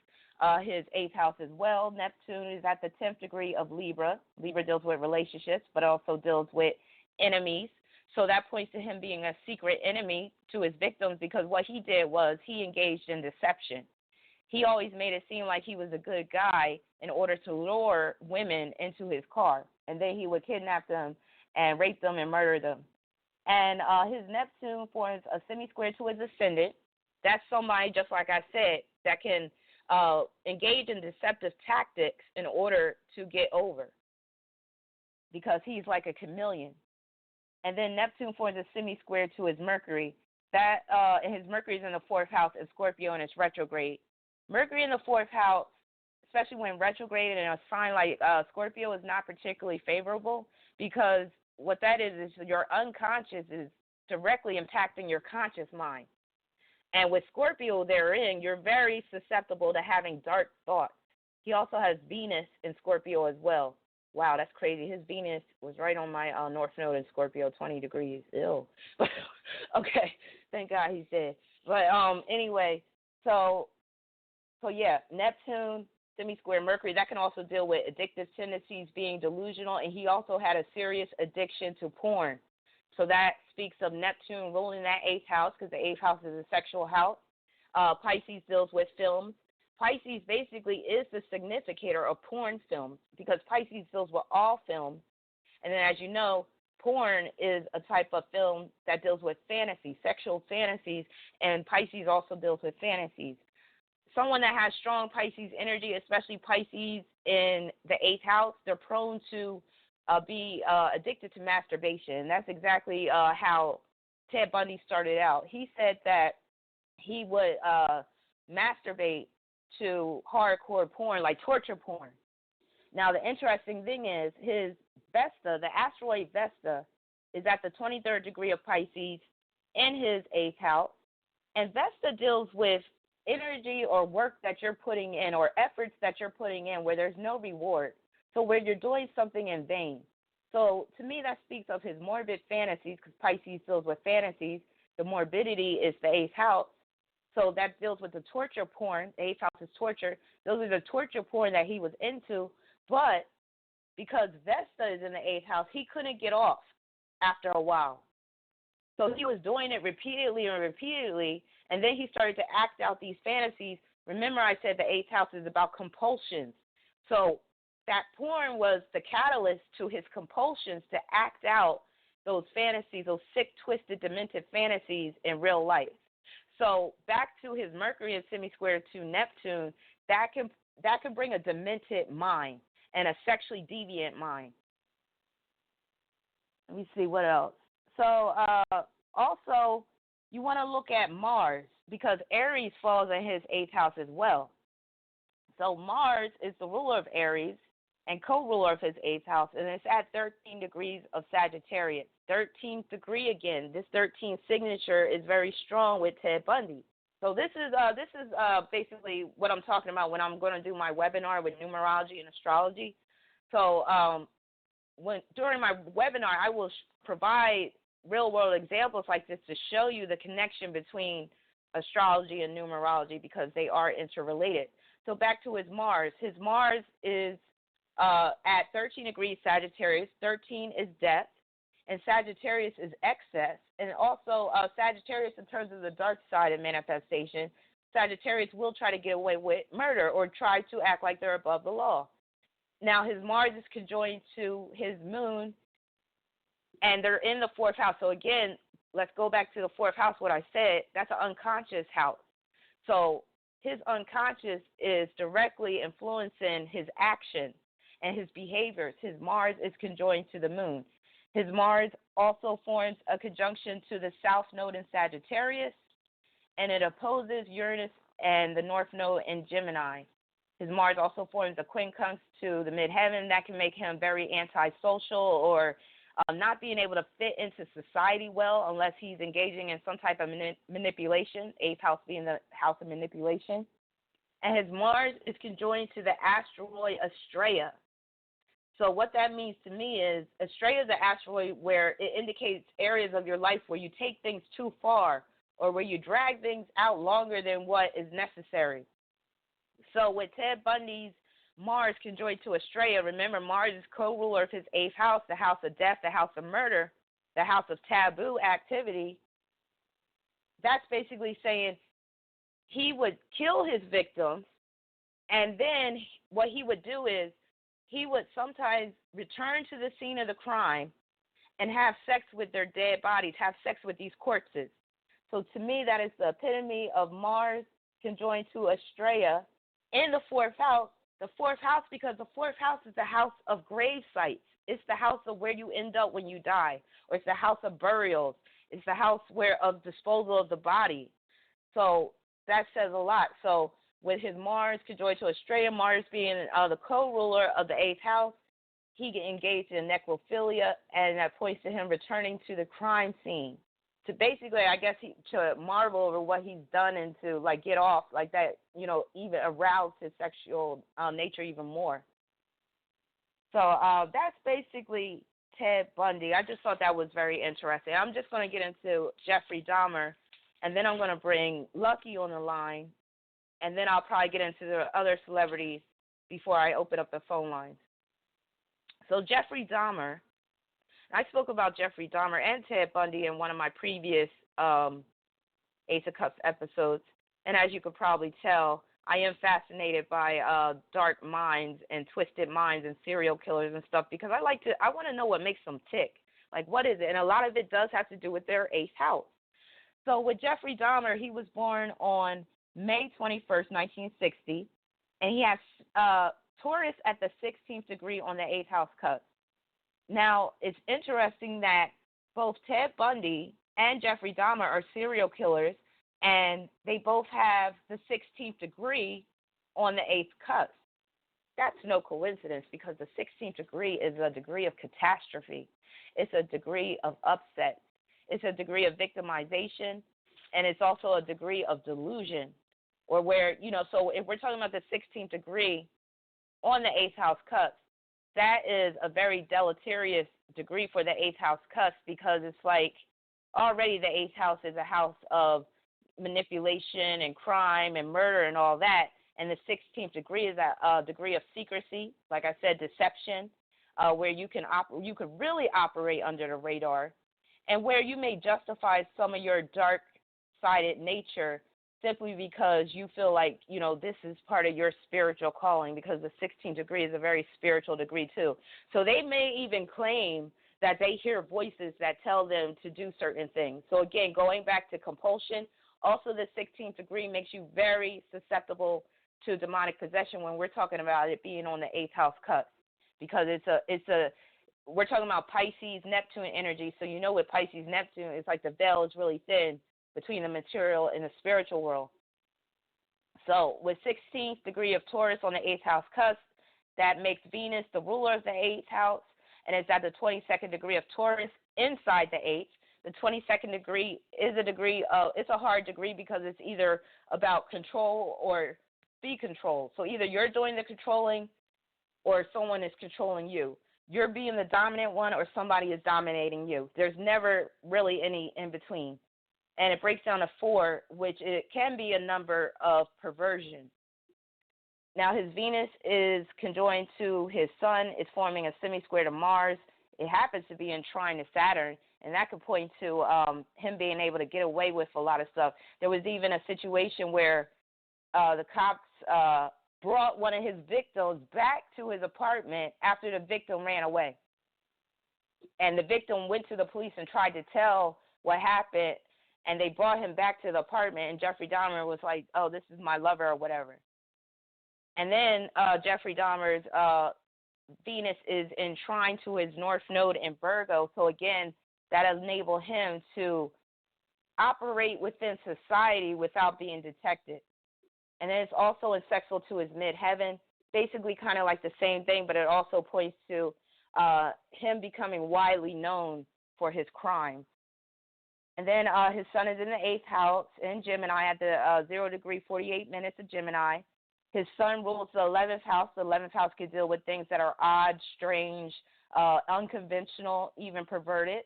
his 8th house as well. Neptune is at the 10th degree of Libra. Libra deals with relationships, but also deals with enemies. So that points to him being a secret enemy to his victims, because what he did was he engaged in deception. He always made it seem like he was a good guy in order to lure women into his car, and then he would kidnap them and rape them and murder them. And his Neptune forms a semi-square to his ascendant. That's somebody, just like I said, that can engage in deceptive tactics in order to get over, because he's like a chameleon. And then Neptune forms a semi-square to his Mercury. And his Mercury is in the 4th house in Scorpio, and it's retrograde. Mercury in the 4th house, especially when retrograde in a sign like Scorpio, is not particularly favorable, because what that is your unconscious is directly impacting your conscious mind. And with Scorpio therein, you're very susceptible to having dark thoughts. He also has Venus in Scorpio as well. Wow, that's crazy. His Venus was right on my North Node in Scorpio, 20 degrees. Ew. Okay, thank God he's dead. But anyway, so yeah, Neptune, semi-square Mercury, that can also deal with addictive tendencies, being delusional, and he also had a serious addiction to porn. So that speaks of Neptune ruling that 8th house, because the 8th house is a sexual house. Pisces deals with films. Pisces basically is the significator of porn films, because Pisces deals with all films. And then, as you know, porn is a type of film that deals with fantasy, sexual fantasies, and Pisces also deals with fantasies. Someone that has strong Pisces energy, especially Pisces in the 8th house, they're prone to be addicted to masturbation. And that's exactly how Ted Bundy started out. He said that he would masturbate to hardcore porn, like torture porn. Now, the interesting thing is his Vesta, the asteroid Vesta, is at the 23rd degree of Pisces in his 8th house. And Vesta deals with energy or work that you're putting in, or efforts that you're putting in where there's no reward. So where you're doing something in vain. So to me, that speaks of his morbid fantasies, because Pisces deals with fantasies. The morbidity is the 8th house. So that deals with the torture porn. The 8th house is torture. Those are the torture porn that he was into. But because Vesta is in the 8th house, he couldn't get off after a while. So he was doing it repeatedly and repeatedly, and then he started to act out these fantasies. Remember, I said the 8th house is about compulsions. So that porn was the catalyst to his compulsions to act out those fantasies, those sick, twisted, demented fantasies in real life. So back to his Mercury and semi-square to Neptune, that can bring a demented mind and a sexually deviant mind. Let me see what else. So also, you want to look at Mars, because Aries falls in his 8th house as well. So Mars is the ruler of Aries and co-ruler of his 8th house, and it's at 13 degrees of Sagittarius. 13th degree again. This 13th signature is very strong with Ted Bundy. So this is basically what I'm talking about when I'm going to do my webinar with numerology and astrology. So during my webinar, I will provide real-world examples like this to show you the connection between astrology and numerology because they are interrelated. So back to his Mars. His Mars is at 13 degrees Sagittarius. 13 is death, and Sagittarius is excess. And also Sagittarius, in terms of the dark side of manifestation, Sagittarius will try to get away with murder or try to act like they're above the law. Now, his Mars is conjoined to his moon, and they're in the fourth house. So, again, let's go back to the fourth house, what I said. That's an unconscious house. So his unconscious is directly influencing his actions and his behaviors. His Mars is conjoined to the moon. His Mars also forms a conjunction to the south node in Sagittarius, and it opposes Uranus and the north node in Gemini. His Mars also forms a quincunx to the midheaven that can make him very antisocial or not being able to fit into society well unless he's engaging in some type of manipulation, eighth house being the house of manipulation. And his Mars is conjoined to the asteroid Astrea. So what that means to me is Astrea is an asteroid where it indicates areas of your life where you take things too far or where you drag things out longer than what is necessary. So with Ted Bundy's Mars conjoined to Astrea, remember Mars is co-ruler of his eighth house, the house of death, the house of murder, the house of taboo activity. That's basically saying he would kill his victims, and then what he would do is he would sometimes return to the scene of the crime and have sex with their dead bodies, have sex with these corpses. So to me, that is the epitome of Mars conjoined to Astrea in the fourth house. The fourth house, because the fourth house is the house of grave sites. It's the house of where you end up when you die, or it's the house of burials. It's the house of disposal of the body. So that says a lot. So with his Mars conjoined to Astrea, Mars being the co-ruler of the eighth house, he get engaged in necrophilia, and that points to him returning to the crime scene. To basically, I guess, to marvel over what he's done and to, like, get off like that, even arouse his sexual nature even more. So that's basically Ted Bundy. I just thought that was very interesting. I'm just going to get into Jeffrey Dahmer, and then I'm going to bring Luckey on the line, and then I'll probably get into the other celebrities before I open up the phone lines. So Jeffrey Dahmer. I spoke about Jeffrey Dahmer and Ted Bundy in one of my previous Ace of Cups episodes. And as you could probably tell, I am fascinated by dark minds and twisted minds and serial killers and stuff because I want to know what makes them tick. Like, what is it? And a lot of it does have to do with their eighth house. So with Jeffrey Dahmer, he was born on May 21st, 1960, and he has Taurus at the 16th degree on the eighth house cusp. Now, it's interesting that both Ted Bundy and Jeffrey Dahmer are serial killers, and they both have the 16th degree on the eighth cusp. That's no coincidence because the 16th degree is a degree of catastrophe. It's a degree of upset. It's a degree of victimization, and it's also a degree of delusion, or where, so if we're talking about the 16th degree on the eighth house cusp, that is a very deleterious degree for the eighth house cusp because it's like already the eighth house is a house of manipulation and crime and murder and all that, and the 16th degree is a degree of secrecy, like I said, deception, where you could really operate under the radar, and where you may justify some of your dark-sided nature simply because you feel like, this is part of your spiritual calling because the 16th degree is a very spiritual degree too. So they may even claim that they hear voices that tell them to do certain things. So again, going back to compulsion, also the 16th degree makes you very susceptible to demonic possession when we're talking about it being on the eighth house cusp because we're talking about Pisces, Neptune energy. So with Pisces, Neptune, it's like the veil is really thin between the material and the spiritual world. So with 16th degree of Taurus on the 8th house cusp, that makes Venus the ruler of the 8th house, and it's at the 22nd degree of Taurus inside the 8th. The 22nd degree is it's a hard degree because it's either about control or be controlled. So either you're doing the controlling or someone is controlling you. you're being the dominant one or somebody is dominating you. There's never really any in between. And it breaks down to 4, which it can be a number of perversion. Now, his Venus is conjoined to his Sun. It's forming a semi-square to Mars. It happens to be in trine to Saturn, and that could point to him being able to get away with a lot of stuff. There was even a situation where the cops brought one of his victims back to his apartment after the victim ran away. And the victim went to the police and tried to tell what happened, and they brought him back to the apartment, and Jeffrey Dahmer was like, oh, this is my lover or whatever. And then Jeffrey Dahmer's Venus is in trine to his North Node in Virgo, so again, that enabled him to operate within society without being detected. And then it's also in sextile to his midheaven, basically kind of like the same thing, but it also points to him becoming widely known for his crimes. And then his Sun is in the 8th house in Gemini at the 0 degree 48 minutes of Gemini. His Sun rules the 11th house. The 11th house could deal with things that are odd, strange, unconventional, even perverted.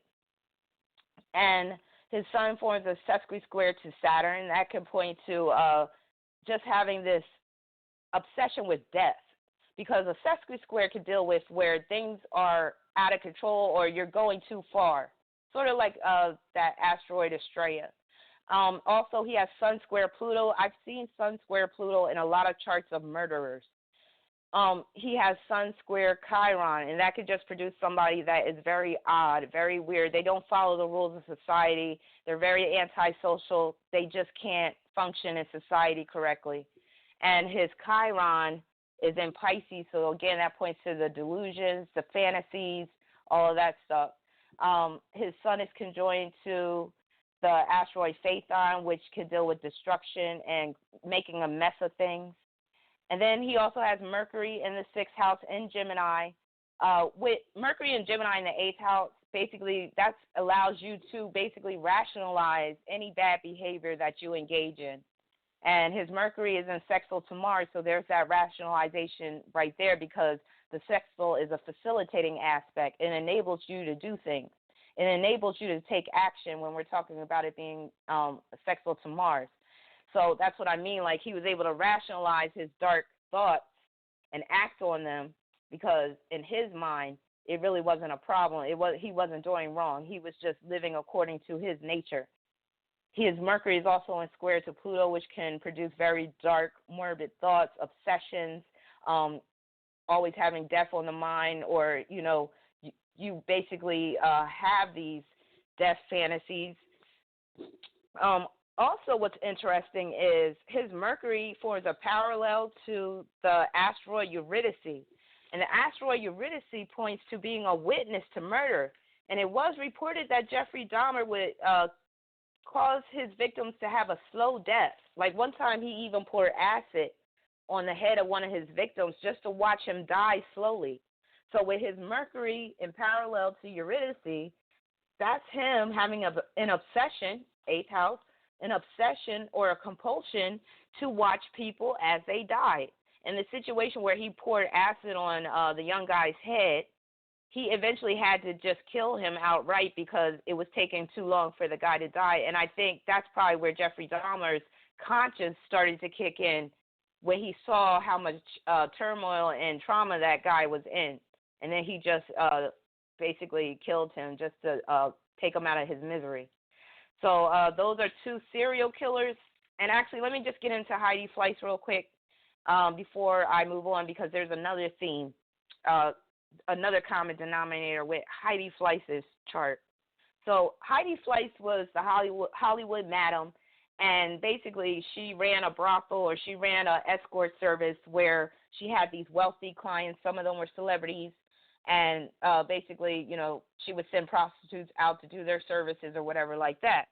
And his Sun forms a sesqui-square to Saturn. That could point to just having this obsession with death, because a sesqui-square could deal with where things are out of control or you're going too far, sort of like that asteroid Estrella. Also, he has Sun square Pluto. I've seen Sun square Pluto in a lot of charts of murderers. He has Sun square Chiron, and that could just produce somebody that is very odd, very weird. They don't follow the rules of society. They're very antisocial. They just can't function in society correctly. And his Chiron is in Pisces, so again, that points to the delusions, the fantasies, all of that stuff. His Sun is conjoined to the asteroid Phaethon, which could deal with destruction and making a mess of things. And then he also has Mercury in the 6th house in Gemini. With Mercury and Gemini in the 8th house, basically that allows you to basically rationalize any bad behavior that you engage in. And his Mercury is in sextile to Mars, so there's that rationalization right there, because the sextile is a facilitating aspect. It enables you to do things. It enables you to take action when we're talking about it being sextile to Mars. So that's what I mean. Like, he was able to rationalize his dark thoughts and act on them, because in his mind, it really wasn't a problem. He wasn't doing wrong. He was just living according to his nature. His Mercury is also in square to Pluto, which can produce very dark, morbid thoughts, obsessions, always having death on the mind, or, you basically have these death fantasies. Also, what's interesting is his Mercury forms a parallel to the asteroid Eurydice. And the asteroid Eurydice points to being a witness to murder. And it was reported that Jeffrey Dahmer would cause his victims to have a slow death. Like, one time he even poured acid on the head of one of his victims just to watch him die slowly. So with his Mercury in parallel to Eurydice, that's him having an obsession, 8th house, an obsession or a compulsion to watch people as they died. In the situation where he poured acid on the young guy's head, he eventually had to just kill him outright because it was taking too long for the guy to die. And I think that's probably where Jeffrey Dahmer's conscience started to kick in, when he saw how much turmoil and trauma that guy was in. And then he just basically killed him just to take him out of his misery. So those are 2 serial killers. And actually, let me just get into Heidi Fleiss real quick before I move on, because there's another theme, another common denominator with Heidi Fleiss's chart. So Heidi Fleiss was the Hollywood madam, and basically she ran a brothel, or she ran an escort service where she had these wealthy clients. Some of them were celebrities. And basically, she would send prostitutes out to do their services or whatever like that.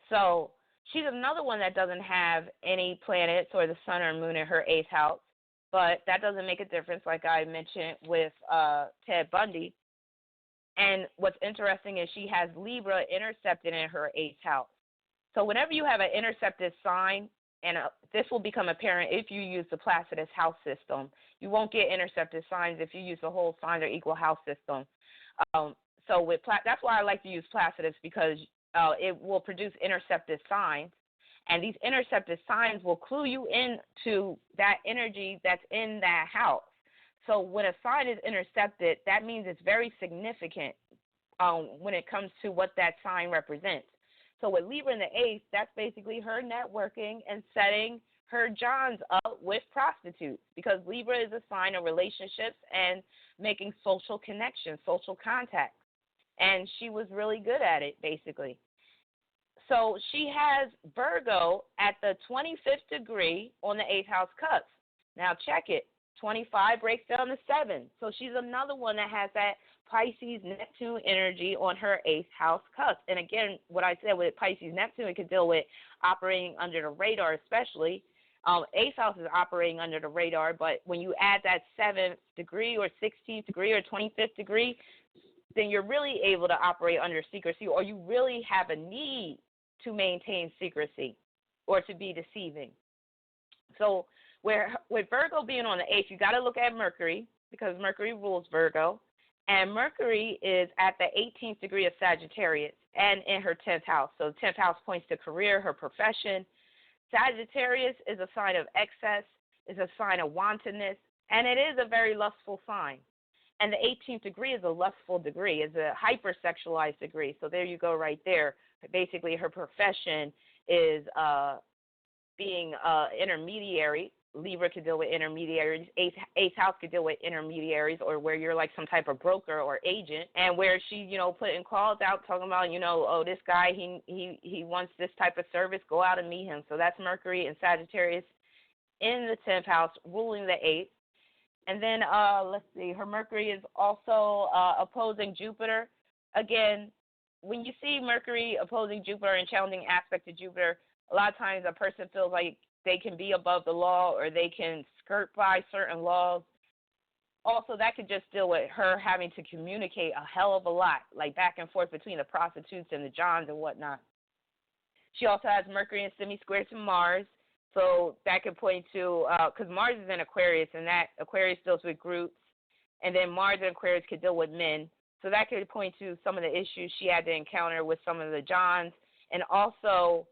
So she's another one that doesn't have any planets or the sun or moon in her 8th house. But that doesn't make a difference, like I mentioned with Ted Bundy. And what's interesting is she has Libra intercepted in her 8th house. So whenever you have an intercepted sign, and this will become apparent if you use the Placidus house system. You won't get intercepted signs if you use the whole signs or equal house system. So that's why I like to use Placidus, because it will produce intercepted signs, and these intercepted signs will clue you into that energy that's in that house. So when a sign is intercepted, that means it's very significant when it comes to what that sign represents. So with Libra in the 8th, that's basically her networking and setting her Johns up with prostitutes, because Libra is a sign of relationships and making social connections, social contacts. And she was really good at it, basically. So she has Virgo at the 25th degree on the 8th house cusp. Now check it. 25 breaks down to 7. So she's another one that has that Pisces Neptune energy on her 8th house cusp. And again, what I said with Pisces Neptune, it could deal with operating under the radar, especially. 8th house is operating under the radar, but when you add that 7th degree or 16th degree or 25th degree, then you're really able to operate under secrecy, or you really have a need to maintain secrecy or to be deceiving. So with Virgo being on the 8th, you got to look at Mercury, because Mercury rules Virgo. And Mercury is at the 18th degree of Sagittarius and in her 10th house. So the 10th house points to career, her profession. Sagittarius is a sign of excess, is a sign of wantonness, and it is a very lustful sign. And the 18th degree is a lustful degree, is a hypersexualized degree. So there you go right there. Basically, her profession is being intermediary. Libra could deal with intermediaries. Eighth house could deal with intermediaries, or where you're like some type of broker or agent, and where she, putting calls out talking about, oh, this guy, he wants this type of service, go out and meet him. So that's Mercury and Sagittarius in the 10th house, ruling the 8th. And then let's see, her Mercury is also opposing Jupiter. Again, when you see Mercury opposing Jupiter and challenging aspect to Jupiter, a lot of times a person feels like they can be above the law, or they can skirt by certain laws. Also, that could just deal with her having to communicate a hell of a lot, like back and forth between the prostitutes and the Johns and whatnot. She also has Mercury in semi-square to Mars, so that could point to, because Mars is in Aquarius, and that Aquarius deals with groups, and then Mars in Aquarius could deal with men. So that could point to some of the issues she had to encounter with some of the Johns, and also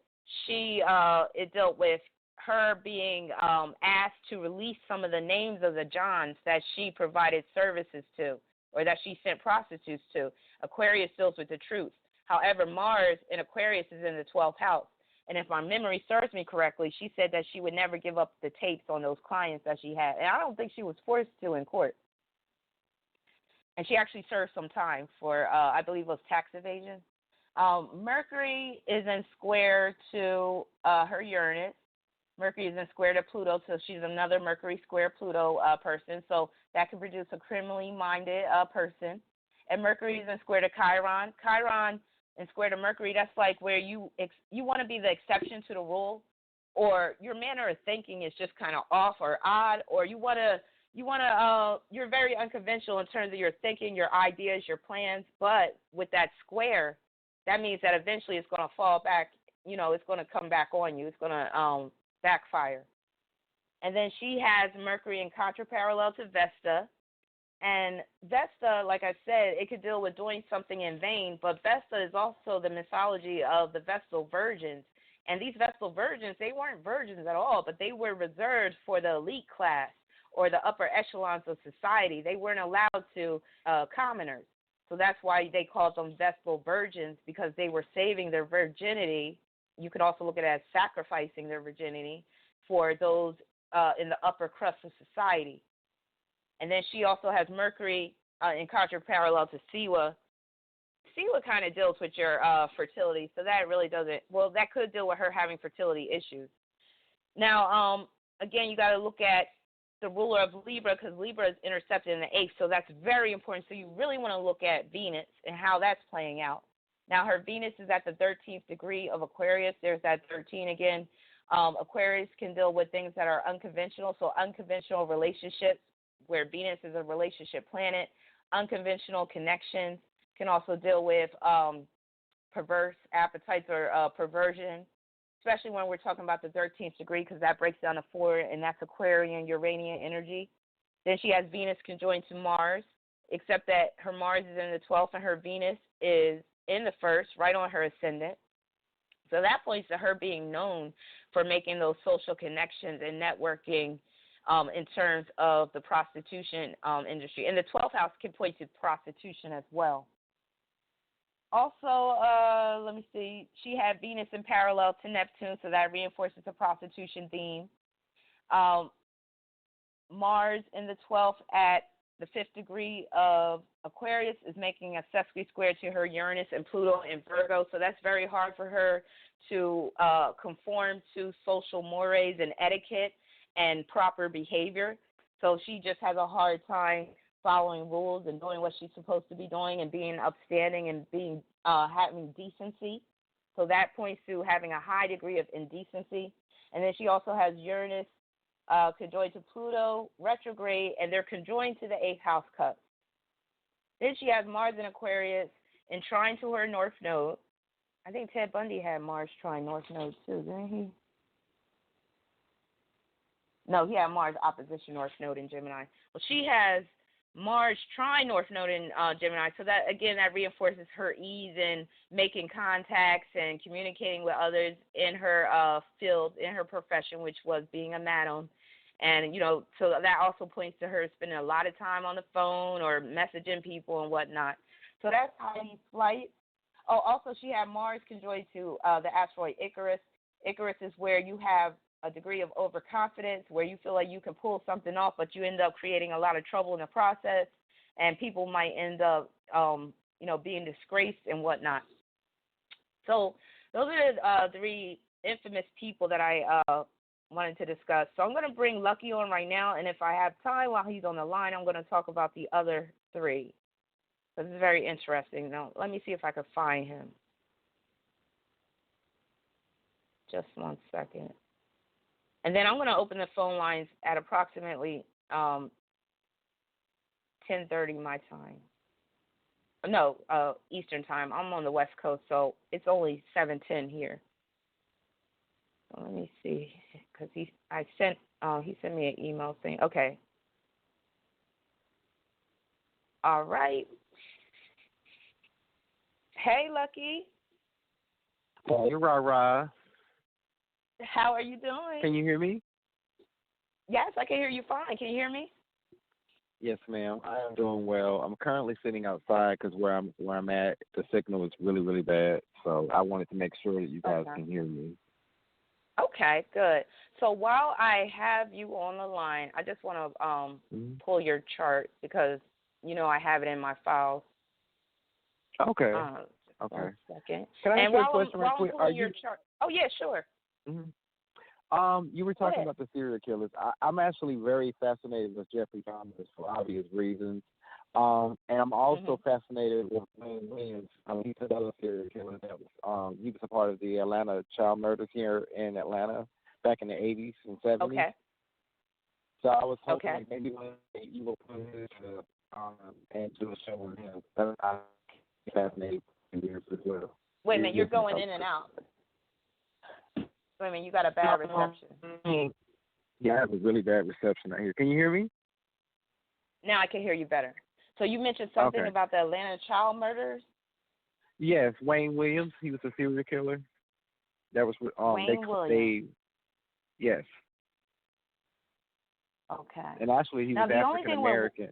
it dealt with her being asked to release some of the names of the Johns that she provided services to, or that she sent prostitutes to. Aquarius deals with the truth. However, Mars in Aquarius is in the 12th house. And if my memory serves me correctly, she said that she would never give up the tapes on those clients that she had. And I don't think she was forced to in court. And she actually served some time for, I believe it was tax evasion. Mercury is in square to her Uranus. Mercury is in square to Pluto, so she's another Mercury square Pluto person. So that could produce a criminally minded person. And Mercury is in square to Chiron. Chiron in square to Mercury, that's like where you want to be the exception to the rule, or your manner of thinking is just kind of off or odd, or you're very unconventional in terms of your thinking, your ideas, your plans. But with that square, that means that eventually it's going to fall back. It's going to come back on you. It's going to backfire. And then she has Mercury in contraparallel to Vesta. And Vesta, like I said, it could deal with doing something in vain, but Vesta is also the mythology of the Vestal virgins. And these Vestal virgins, they weren't virgins at all, but they were reserved for the elite class or the upper echelons of society. They weren't allowed to commoners. So that's why they called them Vestal virgins, because they were saving their virginity. You could also look at it as sacrificing their virginity for those in the upper crust of society. And then she also has Mercury in contraparallel to Siwa. Siwa kind of deals with your fertility, so that really doesn't, well, that could deal with her having fertility issues. Now, again, you got to look at the ruler of Libra, because Libra is intercepted in the 8th, so that's very important. So you really want to look at Venus and how that's playing out. Now, her Venus is at the 13th degree of Aquarius. There's that 13 again. Aquarius can deal with things that are unconventional, so unconventional relationships, where Venus is a relationship planet. Unconventional connections can also deal with perverse appetites or perversion. especially when we're talking about the 13th degree, because that breaks down to 4, and that's Aquarian, Uranian energy. Then she has Venus conjoined to Mars, except that her Mars is in the 12th and her Venus is in the 1st, right on her ascendant. So that points to her being known for making those social connections and networking in terms of the prostitution industry. And the 12th house can point to prostitution as well. Also, let me see, she had Venus in parallel to Neptune, so that reinforces the prostitution theme. Mars in the 12th at the 5th degree of Aquarius is making a sesqui-square to her Uranus and Pluto in Virgo, so that's very hard for her to conform to social mores and etiquette and proper behavior. So she just has a hard time following rules and doing what she's supposed to be doing and being upstanding and being having decency. So that points to having a high degree of indecency. And then she also has Uranus conjoined to Pluto retrograde, and they're conjoined to the 8th house cup. Then she has Mars in Aquarius and trine to her North Node. I think Ted Bundy had Mars trine North Node too, didn't he? No, he had Mars opposition North Node in Gemini. Well, she has Mars trine North Node in Gemini, so that, again, that reinforces her ease in making contacts and communicating with others in her field, in her profession, which was being a madam. And, you know, so that also points to her spending a lot of time on the phone or messaging people and whatnot. So that's Heidi's flight. Oh, also she had Mars conjoined to the asteroid Icarus. Icarus is where you have a degree of overconfidence, where you feel like you can pull something off, but you end up creating a lot of trouble in the process, and people might end up, being disgraced and whatnot. So those are the 3 infamous people that I wanted to discuss. So I'm going to bring Luckey on right now, and if I have time while he's on the line, I'm going to talk about the other 3. This is very interesting. Now, let me see if I can find him. Just one second. And then I'm going to open the phone lines at approximately 10:30 my time. No, Eastern time. I'm on the West Coast, so it's only 7:10 here. So let me see, because he sent me an email saying, okay. All right. Hey, Luckey. Hey, Ra-Ra. How are you doing? Can you hear me? Yes, I can hear you fine. Can you hear me? Yes, ma'am. I am doing well. I'm currently sitting outside because where I'm at, the signal is really, really bad. So I wanted to make sure that you guys can hear me. Okay, good. So while I have you on the line, I just want to pull your chart because, I have it in my files. Okay. Okay. 1 second. Can I ask you a question real quick? Are you? Chart, oh yeah, sure. Mm-hmm. You were talking about the serial killers. I'm actually very fascinated with Jeffrey Dahmer for obvious reasons. And I'm also fascinated with Wayne Williams. He's another serial killer that was he was a part of the Atlanta child murders here in Atlanta back in the 80s and 70s. Okay. So I was hoping like maybe one day you will put him and do a show with him. I'm fascinated with years as well. Wait a minute, you're going in and out. Wait a minute, you got a bad reception. Yeah, I have a really bad reception out here. Can you hear me? Now I can hear you better. So you mentioned something about the Atlanta child murders? Yes, Wayne Williams. He was a serial killer. That was Wayne Williams. Yes. Okay. And actually, he was African American.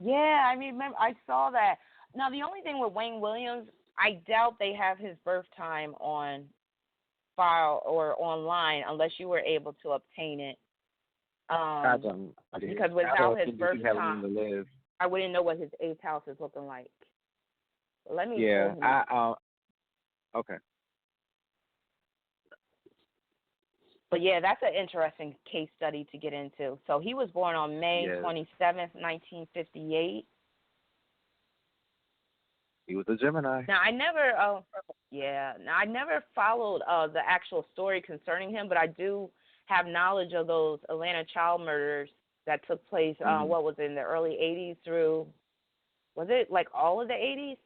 Yeah, I remember. I saw that. Now, the only thing with Wayne Williams, I doubt they have his birth time on file or online unless you were able to obtain it. Because without his birth time, I wouldn't know what his 8th house is looking like. Let me. Yeah. Okay. But yeah, that's an interesting case study to get into. So he was born on May 27th, 1958. He was a Gemini. Now I never followed the actual story concerning him, but I do have knowledge of those Atlanta child murders that took place. What was it, in the early 80s through? Was it like all of the 80s?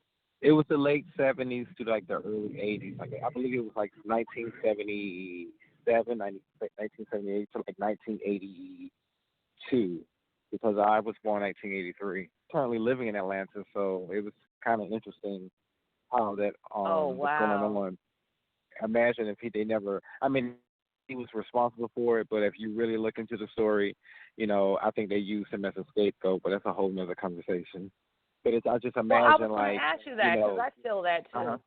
It was the late '70s to like the early '80s. Like I believe it was like 1977, 1978 to like 1982, because I was born 1983. Currently living in Atlanta, so it was kind of interesting how that Oh, was going wow. on. Imagine if they never. I mean, he was responsible for it, but if you really look into the story, I think they used him as a scapegoat. But that's a whole nother conversation. But I just Well, I was imagine going to like ask you you that because know, I feel that uh-huh. too.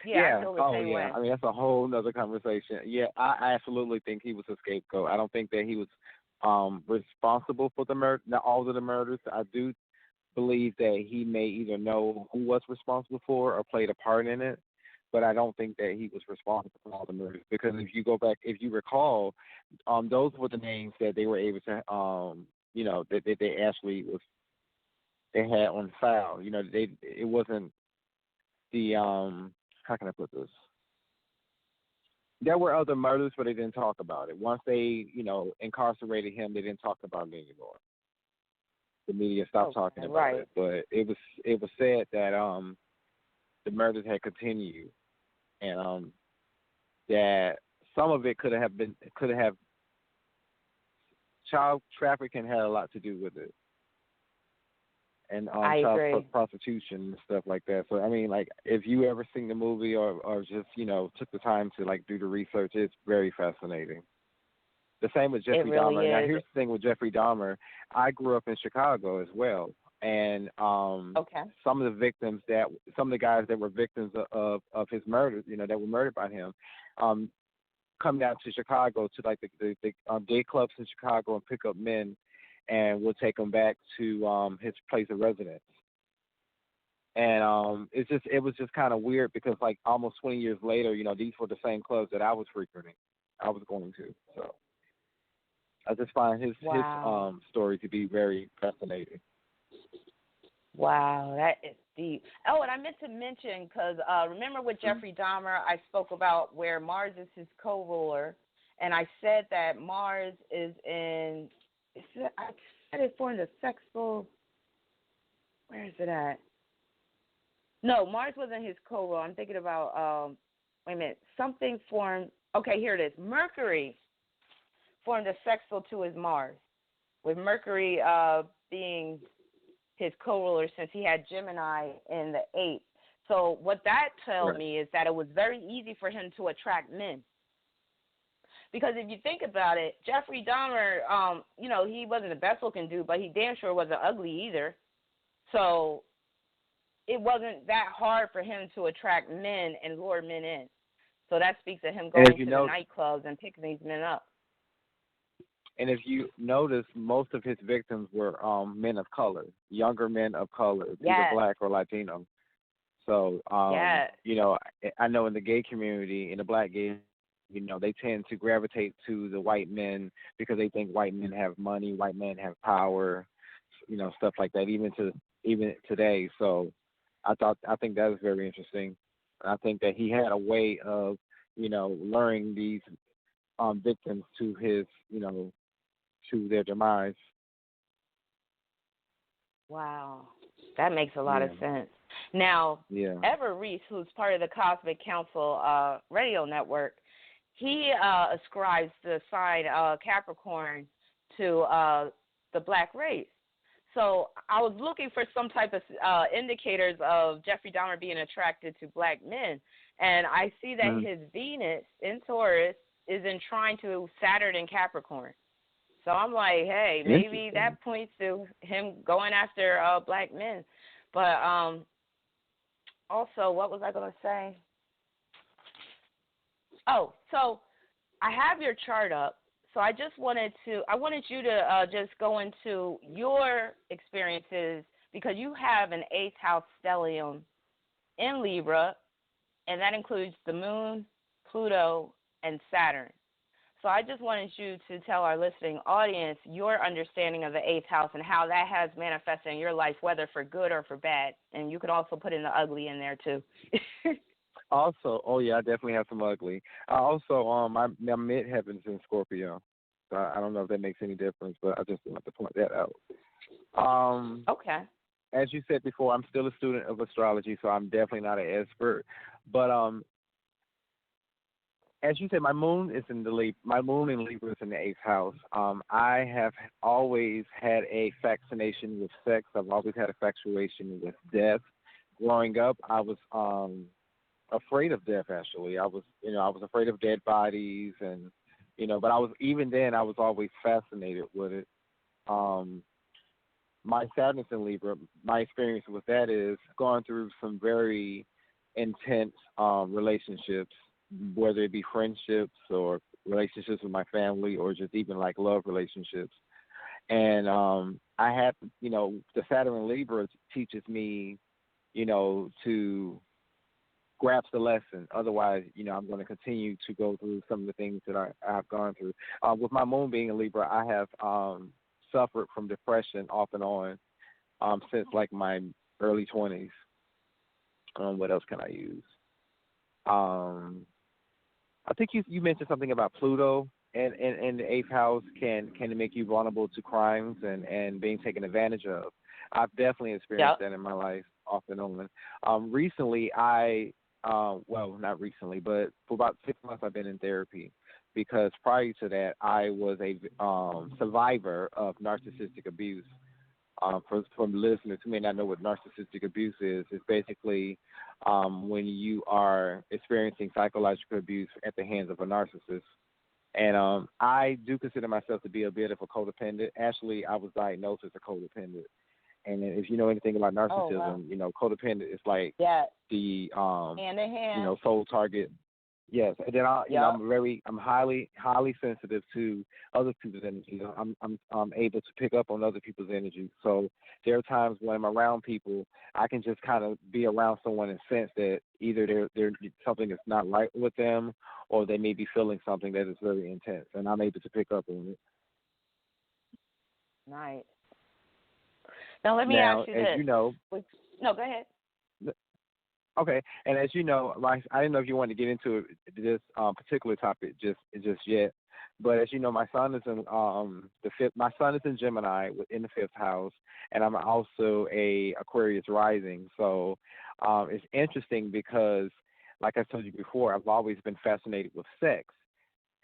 Yeah, I Yeah. feel the Oh, same yeah. way. I mean, that's a whole nother conversation. Yeah, I absolutely think he was a scapegoat. I don't think that he was responsible for the murder, not all of the murders. I do believe that he may either know who was responsible for or played a part in it, but I don't think that he was responsible for all the murders. Because if you go back, if you recall, those were the names that they were able to, that they actually they had on file. It wasn't the how can I put this? There were other murders, but they didn't talk about it. Once they, incarcerated him, they didn't talk about it anymore. The media stopped talking Okay, about right. it, but it was said that the murders had continued, and that some of it could have child trafficking had a lot to do with it, and I agree. prostitution and stuff like that. So I mean, like if you ever seen the movie or just took the time to like do the research, it's very fascinating. The same with It Jeffrey really Dahmer. Now, is. here's the thing with Jeffrey Dahmer. I grew up in Chicago as well, and Okay. some of the guys that were victims of his murder, that were murdered by him, um, come down to Chicago to like the gay clubs in Chicago and pick up men, and we'll take them back to his place of residence. And it was just kind of weird because like almost 20 years later, these were the same clubs that I was frequenting, I was going to. So I just find his Wow. story to be very fascinating. Wow, that is deep. Oh, and I meant to mention because remember with Mhm. Jeffrey Dahmer, I spoke about where Mars is his co-ruler, and I said that Mars is in. I said it for the sexual. Where is it at? No, Mars wasn't his co-ruler. I'm thinking about. Wait a minute. Something formed. Okay, here it is. Mercury formed a sextile to his Mars, with Mercury being his co-ruler since he had Gemini in the eighth. So what that tells Right. me is that it was very easy for him to attract men. Because if you think about it, Jeffrey Dahmer, he wasn't the best looking dude, but he damn sure wasn't ugly either. So it wasn't that hard for him to attract men and lure men in. So that speaks of him And going to the nightclubs and picking these men up. if you notice, most of his victims were men of color, younger men of color, either Yes, black or Latino. So, yes, I know in the gay community, in the black gay, they tend to gravitate to the white men because they think white men have money, white men have power, stuff like that. Even today. So, I think that is very interesting. I think that he had a way of, luring these victims to his, to their demise. wow. That makes a lot of Yeah, sense. Now, yeah. Ever Reese, who's part of the Cosmic Council radio network, he ascribes the sign Capricorn to the black race. So I was looking for some type of indicators of Jeffrey Dahmer being attracted to black men, and I see that Mhm. his Venus in Taurus is in trine to Saturn in Capricorn. So I'm like, hey, maybe Interesting. that points to him going after black men. But also, what was I going to say? Oh, so I have your chart up. So I wanted you to just go into your experiences because you have an eighth house stellium in Libra, and that includes the moon, Pluto, and Saturn. So I just wanted you to tell our listening audience your understanding of the eighth house and how that has manifested in your life, whether for good or for bad. And you could also put in the ugly in there too. Also, oh yeah, I definitely have some ugly. I also, my midheaven's in Scorpio, so I don't know if that makes any difference, but I just want to point that out. Um, Okay. as you said before, I'm still a student of astrology, so I'm definitely not an expert. But as you said, my moon in Libra is in the eighth house. I have always had a fascination with sex. I've always had a fascination with death. Growing up, I was afraid of death. Actually, I was afraid of dead bodies, and but I was always fascinated with it. Um, my sadness in Libra, my experience with that is going through some very intense relationships, whether it be friendships or relationships with my family or just even like love relationships. And I had, the Saturn in Libra teaches me, to grasp the lesson. Otherwise, I'm going to continue to go through some of the things that I've gone through. With my moon being in Libra, I have suffered from depression off and on since like my early 20s. What else can I use? I think you mentioned something about Pluto and the eighth house can make you vulnerable to crimes and being taken advantage of. I've definitely experienced that in my life off and on. Recently, well, not recently, but for about 6 months, I've been in therapy because prior to that, I was a survivor of narcissistic abuse. From listeners who may not know what narcissistic abuse is, it's basically when you are experiencing psychological abuse at the hands of a narcissist. And I do consider myself to be a bit of a codependent. Actually, I was diagnosed as a codependent. And if you know anything about narcissism, codependent is like the hand in hand. sole target. Yes, and then I'm highly sensitive to other people's energy. I'm able to pick up on other people's energy. So there are times when I'm around people, I can just kind of be around someone and sense that either they're something is not right with them, or they may be feeling something that is very intense, and I'm able to pick up on it. Nice. Now let me ask you this. As you know, no, go ahead. Okay, and as you know, I didn't know if you wanted to get into this particular topic just yet, but as you know, my son is in the fifth. My son is in Gemini in the fifth house, and I'm also a Aquarius rising. So it's interesting because, like I told you before, I've always been fascinated with sex,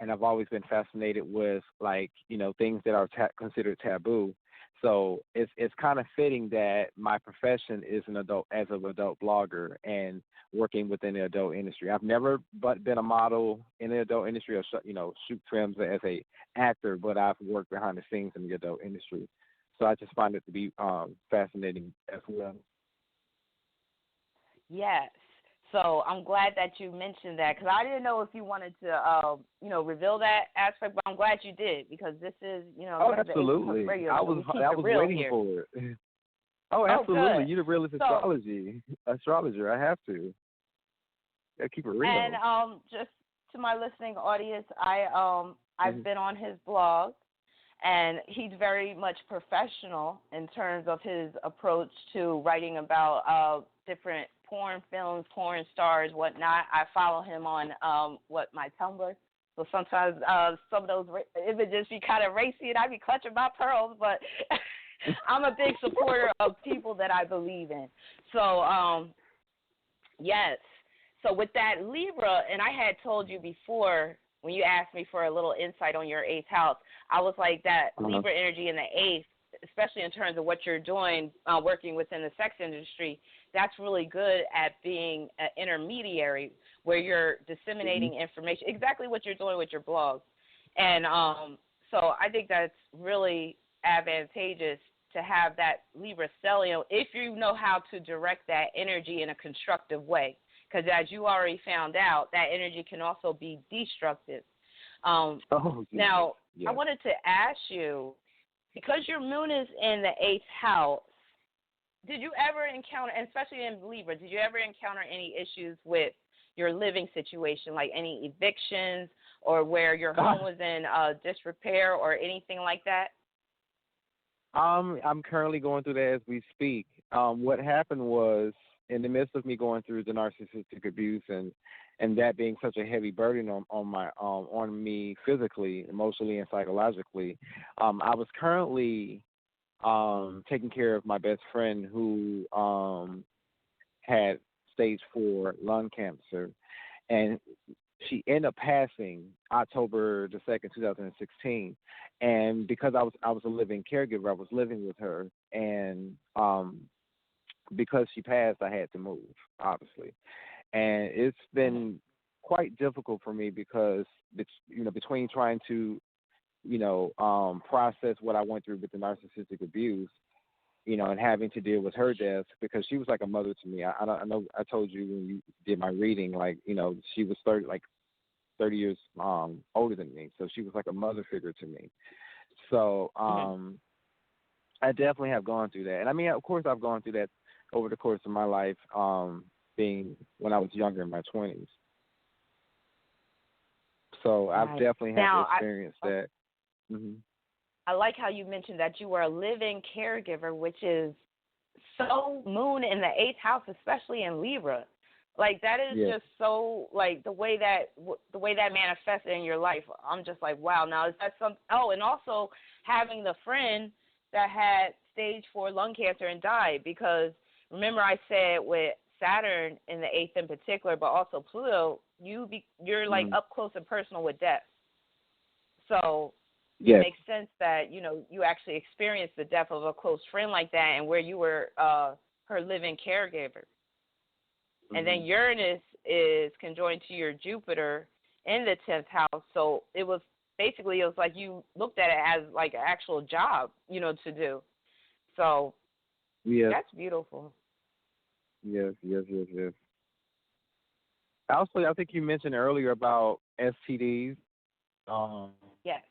and I've always been fascinated with things that are considered taboo. So it's kind of fitting that my profession is an adult blogger and working within the adult industry. I've never been a model in the adult industry or shoot films as a actor, but I've worked behind the scenes in the adult industry. So I just find it to be fascinating as well. Yes. So I'm glad that you mentioned that because I didn't know if you wanted to, reveal that aspect, but I'm glad you did because this is, Oh, absolutely. Radio, I was waiting here. for it. Oh, absolutely. Good. You're the realist astrologer. I have to. Gotta keep it real. And just to my listening audience, I've been on his blog, and he's very much professional in terms of his approach to writing about different porn films, porn stars, whatnot. I follow him on my Tumblr. So sometimes some of those images be kind of racy, and I be clutching my pearls, but I'm a big supporter of people that I believe in. So, yes. So with that Libra, and I had told you before when you asked me for a little insight on your eighth house, I was like that Libra energy in the eighth, especially in terms of what you're doing, working within the sex industry, that's really good at being an intermediary where you're disseminating information, exactly what you're doing with your blog. And so I think that's really advantageous to have that Libra stellium if you know how to direct that energy in a constructive way. Because as you already found out, that energy can also be destructive. Now, I wanted to ask you, because your moon is in the eighth house, did you ever encounter, and especially in Libra, did you ever encounter any issues with your living situation, like any evictions or where your home was in disrepair or anything like that? I'm currently going through that as we speak. What happened was, in the midst of me going through the narcissistic abuse and that being such a heavy burden on me physically, emotionally, and psychologically, I was currently taking care of my best friend who had stage 4 lung cancer, and she ended up passing October 2nd, 2016. And because I was a living caregiver, I was living with her, and because she passed, I had to move, obviously, and it's Mhm. been quite difficult for me because between trying to process what I went through with the narcissistic abuse, and having to deal with her death because she was like a mother to me. I know I told you when you did my reading, like she was 30 years older than me, so she was like a mother figure to me. So Mhm. I definitely have gone through that, and I mean, of course, I've gone through that over the course of my life, being when I was younger in my 20s. So I've Right. definitely had to Now, experience I that. Hmm. I like how you mentioned that you were a living caregiver, which is so moon in the eighth house, especially in Libra. Like that is Yes. just so like the way that manifested in your life. I'm just like, wow. Now is that some? Oh, and also having the friend that had stage 4 lung cancer and died because remember I said with Saturn in the eighth in particular, but also Pluto, you're like Mm. up close and personal with death. So it Yes. makes sense that you actually experienced the death of a close friend like that, and where you were her living caregiver. And Hmm. then Uranus is conjoined to your Jupiter in the 10th house, so it was like you looked at it as like an actual job, to do. So Yes. that's beautiful. Yes. Yes. Yes. Yes. Also, I think you mentioned earlier about STDs. Um, Yes.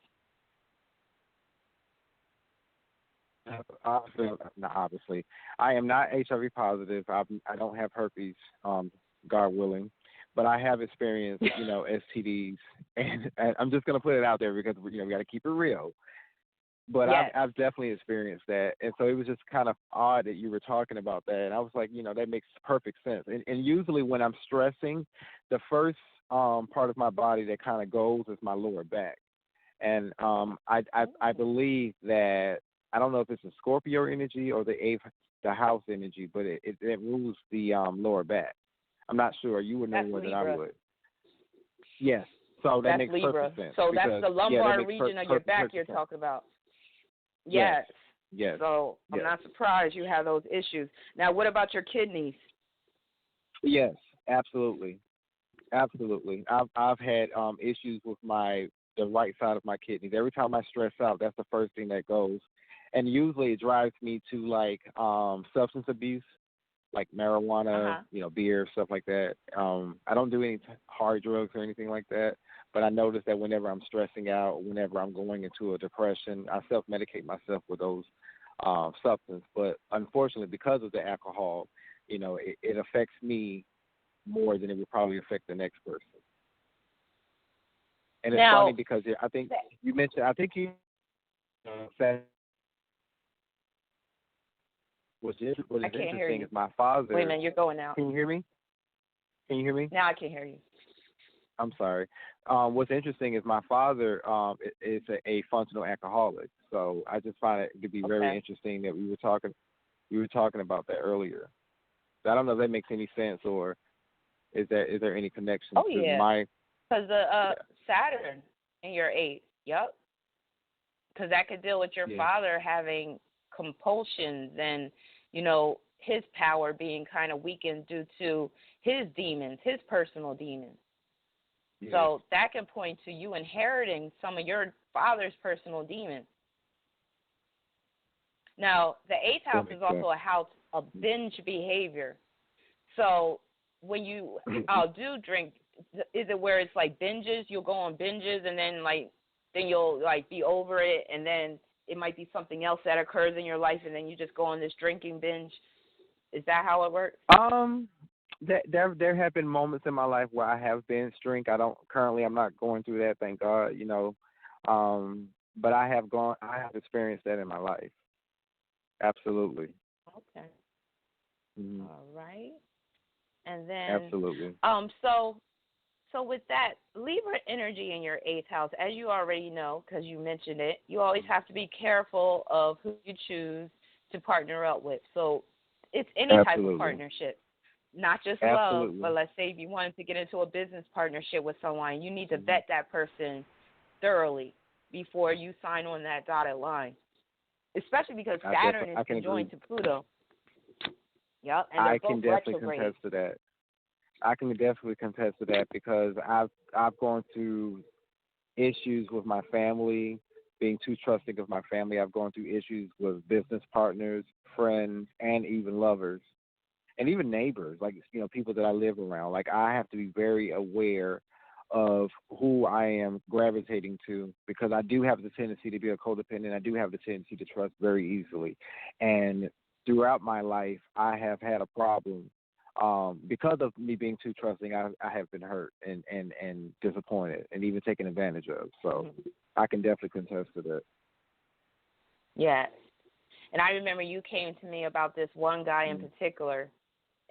obviously, I am not HIV positive. I don't have herpes, God willing, but I have experienced, STDs, and I'm just gonna put it out there because we got to keep it real. But I've Yes. I've definitely experienced that, and so it was just kind of odd that you were talking about that, and I was like, that makes perfect sense. And usually when I'm stressing, the first part of my body that kind of goes is my lower back. And I believe that I don't know if it's a Scorpio energy or the house energy, but it rules the lower back. I'm not sure. You would know That's more than I Libra. would. Yes. So that That's makes Libra. perfect sense So that's because the yeah, that lumbar makes region of your perfect back you're sense. talking about. Yes. Yes. Yes. So I'm Yes. not surprised you have those issues. Now, what about your kidneys? Yes. Absolutely. Absolutely. I've had issues with the right side of my kidneys. Every time I stress out, that's the first thing that goes. And usually it drives me to like substance abuse, like Uh marijuana, huh. beer, stuff like that. I don't do any hard drugs or anything like that, but I notice that whenever I'm stressing out, whenever I'm going into a depression, I self-medicate myself with those substances. But unfortunately, because of the alcohol, it affects me more than it would probably affect the next person. And it's funny Now, because I think you mentioned, I think you said what I is can't hear interesting you. is my Wait a father. minute, you're going out. Can you hear me? Can you hear me? Now I can hear you. I'm sorry. What's interesting is my father is a functional alcoholic. So I just find it to be very Okay. interesting that we were talking about that earlier. So I don't know if that makes any sense, or is there any connection Oh to yeah, my? because the Yeah. Saturn in your eighth. Yep. Because that could deal with your Yeah. father having compulsions and his power being kind of weakened due to his demons, his personal demons. Yes. So that can point to you inheriting some of your father's personal demons. Now, the eighth That house is makes sense. also a house of binge behavior. So when you do drink, is it where it's like binges? You'll go on binges and then you'll like be over it, and then it might be something else that occurs in your life, and then you just go on this drinking binge. Is that how it works? Um, there have been moments in my life where I have been drink. I'm not going through that, thank God. But I have experienced that in my life. Absolutely. Okay. Hmm. All right. And then, Absolutely. so So with that, Libra energy in your eighth house, as you already know, because you mentioned it, you always have to be careful of who you choose to partner up with. So it's any type of partnership, not just love, but let's say if you wanted to get into a business partnership with someone, you need to vet that person thoroughly before you sign on that dotted line, especially because Saturn is conjoined to Pluto. Yep, and I can definitely contest to that. I can definitely contest to that because I've gone through issues with my family, being too trusting of my family. I've gone through issues with business partners, friends, and even lovers, and even neighbors, like, people that I live around. Like, I have to be very aware of who I am gravitating to because I do have the tendency to be a codependent. I do have the tendency to trust very easily. And throughout my life, I have had a problem. Because of me being too trusting, I have been hurt and disappointed and even taken advantage of. So I can definitely contest to that. Yeah. And I remember you came to me about this one guy in particular,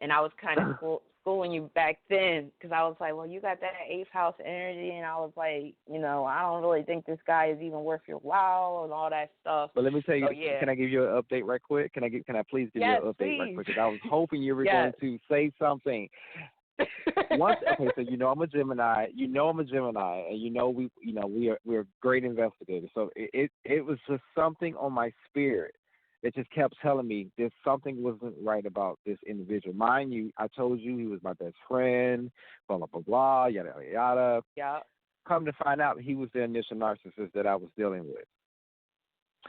and I was kind of schooling you back then because I was like, well, you got that eighth house energy, and I was like, I don't really think this guy is even worth your while and all that stuff. But let me tell you, Can I give you an update right quick? Can I please give you an update right quick? Because I was hoping you were going to say something. Okay, so I'm a Gemini. I'm a Gemini, and we're great investigators. So it was just something on my spirit that just kept telling me that something wasn't right about this individual. Mind you, I told you he was my best friend, blah, blah, blah, blah, yada, yada, yada. Yeah. Come to find out, he was the initial narcissist that I was dealing with.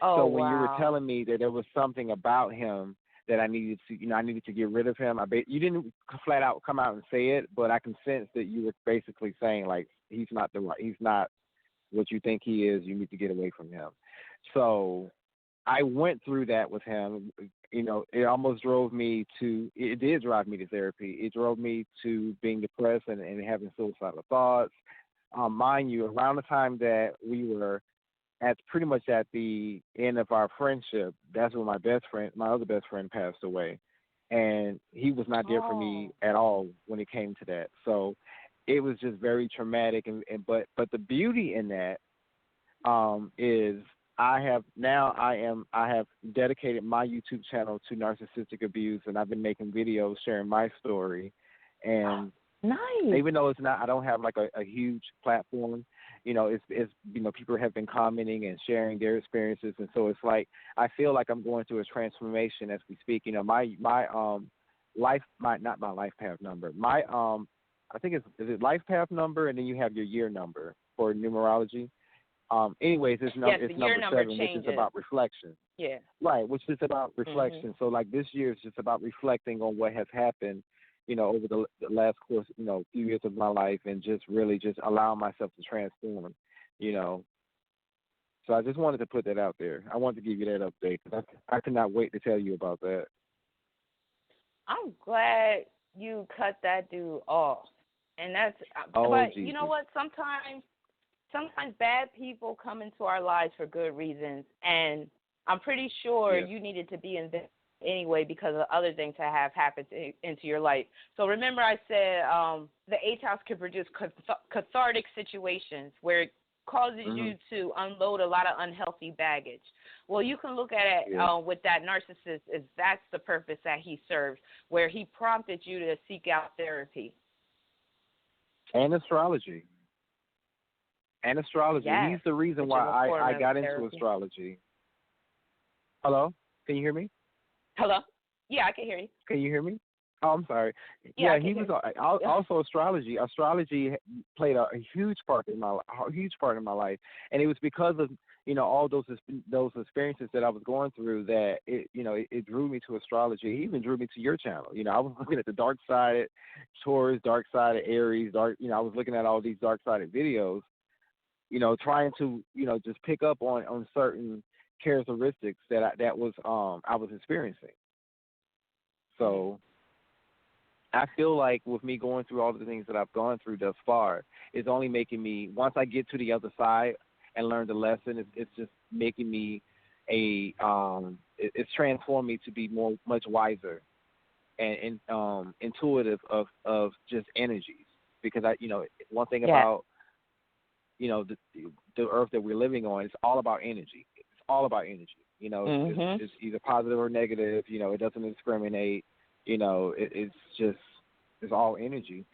Oh, so when you were telling me that there was something about him that I needed to get rid of him, you didn't flat out come out and say it, but I can sense that you were basically saying, like, he's not what you think he is. You need to get away from him. So I went through that with him. It almost it did drive me to therapy. It drove me to being depressed and having suicidal thoughts. Mind you, around the time that we were pretty much at the end of our friendship, that's when my other best friend passed away. And he was not there for me at all when it came to that. So it was just very traumatic. But the beauty in that is I have dedicated my YouTube channel to narcissistic abuse, and I've been making videos sharing my story. And nice. Even though I don't have like a huge platform, it's people have been commenting and sharing their experiences, and so it's like I feel like I'm going through a transformation as we speak. My life, not my life path number. My I think is it life path number, and then you have your year number for numerology. Anyways, it's number 7, which is about reflection. Yeah. Right, which is about reflection. So like this year is just about reflecting on what has happened, over the last course, few years of my life, and just really just allowing myself to transform, So I just wanted to put that out there. I wanted to give you that update because I cannot wait to tell you about that. I'm glad you cut that dude off, and that's. But Jesus. You know what? Sometimes bad people come into our lives for good reasons, and I'm pretty sure you needed to be in this anyway because of other things that have happened into your life. So remember I said the eighth house can produce cathartic situations where it causes you to unload a lot of unhealthy baggage. Well, you can look at it with that narcissist as that's the purpose that he served, where he prompted you to seek out therapy. And astrology. Yes. He's the reason why I got into astrology. Hello? Can you hear me? Hello? Yeah, I can hear you. Can you hear me? Oh, I'm sorry. Yeah, he was also astrology. Astrology played a huge part in my life, and it was because of all those experiences that I was going through that it drew me to astrology. It even drew me to your channel. I was looking at the dark side Taurus, dark side Aries, I was looking at all these dark sided videos. Trying to just pick up on certain characteristics that I was experiencing. So I feel like with me going through all the things that I've gone through thus far, it's only making me, once I get to the other side and learn the lesson, it's just making me it's transformed me to be much wiser and intuitive of just energies, because one thing Yeah. about the earth that we're living on, it's all about energy. It's all about energy. Mhm. It's either positive or negative. It doesn't discriminate. It's all energy.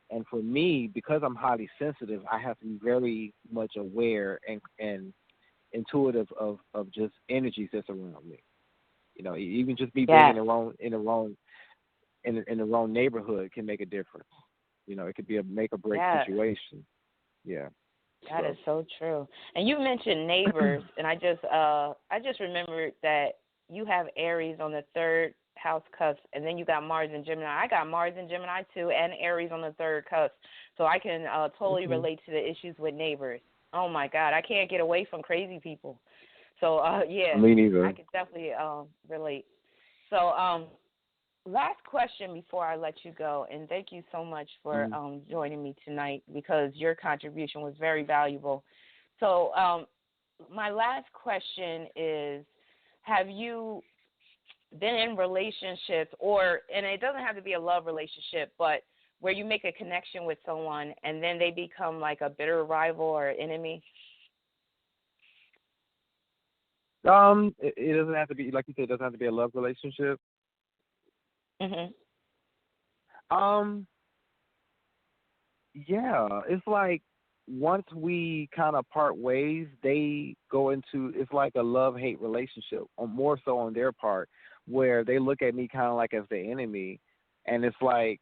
And for me, because I'm highly sensitive, I have to be very much aware and intuitive of just energies that's around me. Even just me being Yes. in the wrong neighborhood can make a difference. It could be a make or break Yes. situation. Yeah. That is So. so true. And you mentioned neighbors, and I just remembered that you have Aries on the third house cusp, and then you got Mars and Gemini. I got Mars and Gemini too, and Aries on the third cusp, so I can totally Mhm. relate to the issues with neighbors. Oh my God, I can't get away from crazy people. So yeah, Me I neither. could definitely relate. So last question before I let you go, and thank you so much for Mhm. joining me tonight because your contribution was very valuable. So my last question is, have you been in relationships, and it doesn't have to be a love relationship, but where you make a connection with someone and then they become like a bitter rival or enemy? It doesn't have to be, like you said, it doesn't have to be a love relationship. Mhm. Um, yeah, it's like once we kind of part ways, they go into it's like a love hate relationship, or more so on their part, where they look at me kind of like as the enemy, and it's like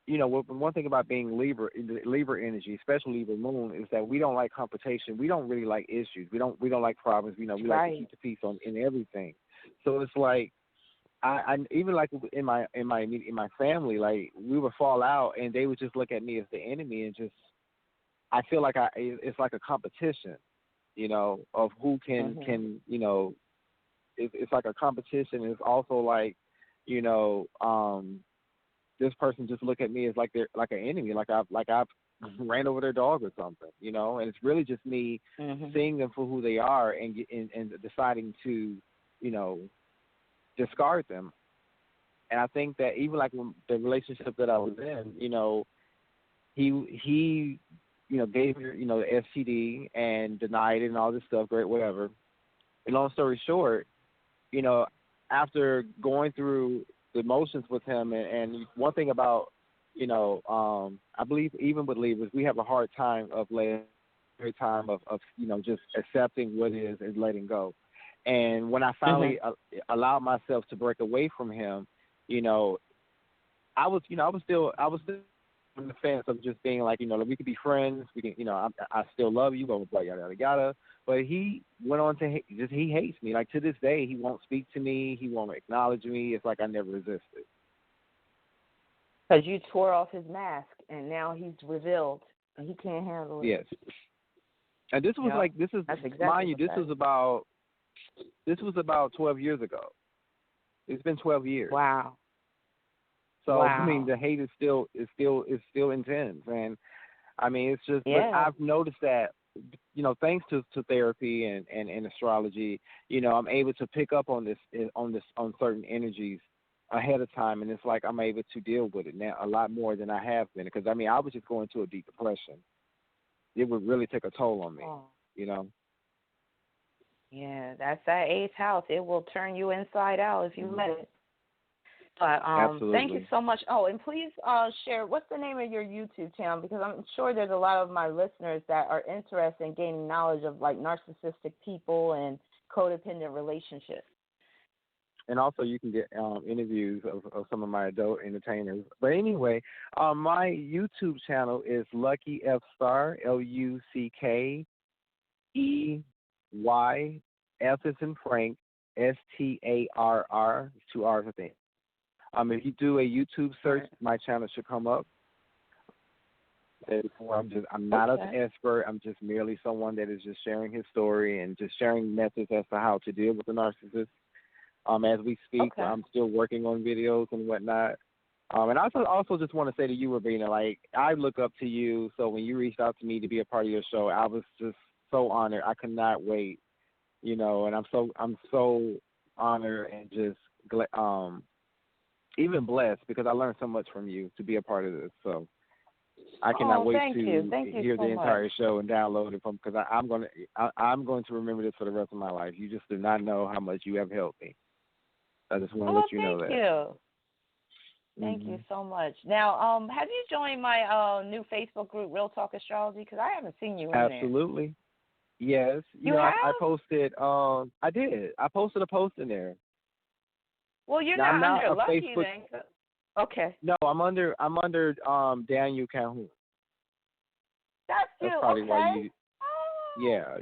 one thing about being Libra energy, especially Libra moon, is that we don't like confrontation. We don't really like issues. We don't like problems. We like to Right. keep the peace on in everything. So it's like I even like in my family, like we would fall out and they would just look at me as the enemy and just I feel like it's like a competition, of who can Mhm. can it's like a competition. It's also like you know this person just look at me as like they're like an enemy, like I've ran over their dog or something, and it's really just me Mhm. seeing them for who they are and deciding to you know discard them. And I think that even like when the relationship that I was in, he gave me the STD and denied it and all this stuff, great, whatever. And long story short, you know, after going through the emotions with him, and one thing about I believe even with Libras, we have a hard time of just accepting what is and letting go. And when I Mhm. finally allowed myself to break away from him, you know, I was still on the fence of just being like, we could be friends. We can, I still love you, blah blah blah, yada yada yada. But he went on to he hates me. Like to this day, he won't speak to me. He won't acknowledge me. It's like I never existed. Because you tore off his mask, and now he's revealed, and he can't handle it. Yes. And Yep. this is That's exactly mind you, what that is. this was about 12 years ago. It's been 12 years. Wow. So I mean, Wow. the hate is still intense, and I mean, it's just. But Yeah. I've noticed that, thanks to therapy and astrology, I'm able to pick up on certain energies ahead of time, and it's like I'm able to deal with it now a lot more than I have been. Because I mean, I was just going through a deep depression. It would really take a toll on me, Oh. you know. Yeah, that's that eighth house. It will turn you inside out if you Mhm. let it. But thank you Absolutely. so much. Oh, and please share what's the name of your YouTube channel, because I'm sure there's a lot of my listeners that are interested in gaining knowledge of like narcissistic people and codependent relationships. And also, you can get interviews of some of my adult entertainers. But anyway, my YouTube channel is Lucky F Star, LuckyEYF is in Frank, STARR. It's two R's, I think. If you do a YouTube All search, right. my channel should come up. Said before, I'm not an Okay. expert. I'm just merely someone that is just sharing his story and just sharing methods as to how to deal with the narcissist. As we speak, Okay. I'm still working on videos and whatnot. And I also just want to say to you, Rabina, like I look up to you. So when you reached out to me to be a part of your show, I was just so honored. I could not wait, and I'm so honored and just even blessed because I learned so much from you to be a part of this. So I cannot wait thank you. to Thank you hear so the much. entire show and download it from because I'm going to remember this for the rest of my life. You just do not know how much you have helped me. I just want to let you know Thank that. you. Thank you so much. Now, have you joined my new Facebook group, Real Talk Astrology? Because I haven't seen you in there. Absolutely. Yes. You have? I posted. I did. I posted a post in there. Well, you're now, not I'm not under a Lucky Facebook. then. Okay. No, I'm under Daniel Calhoun. That's That's you. probably Okay. why you. Yeah.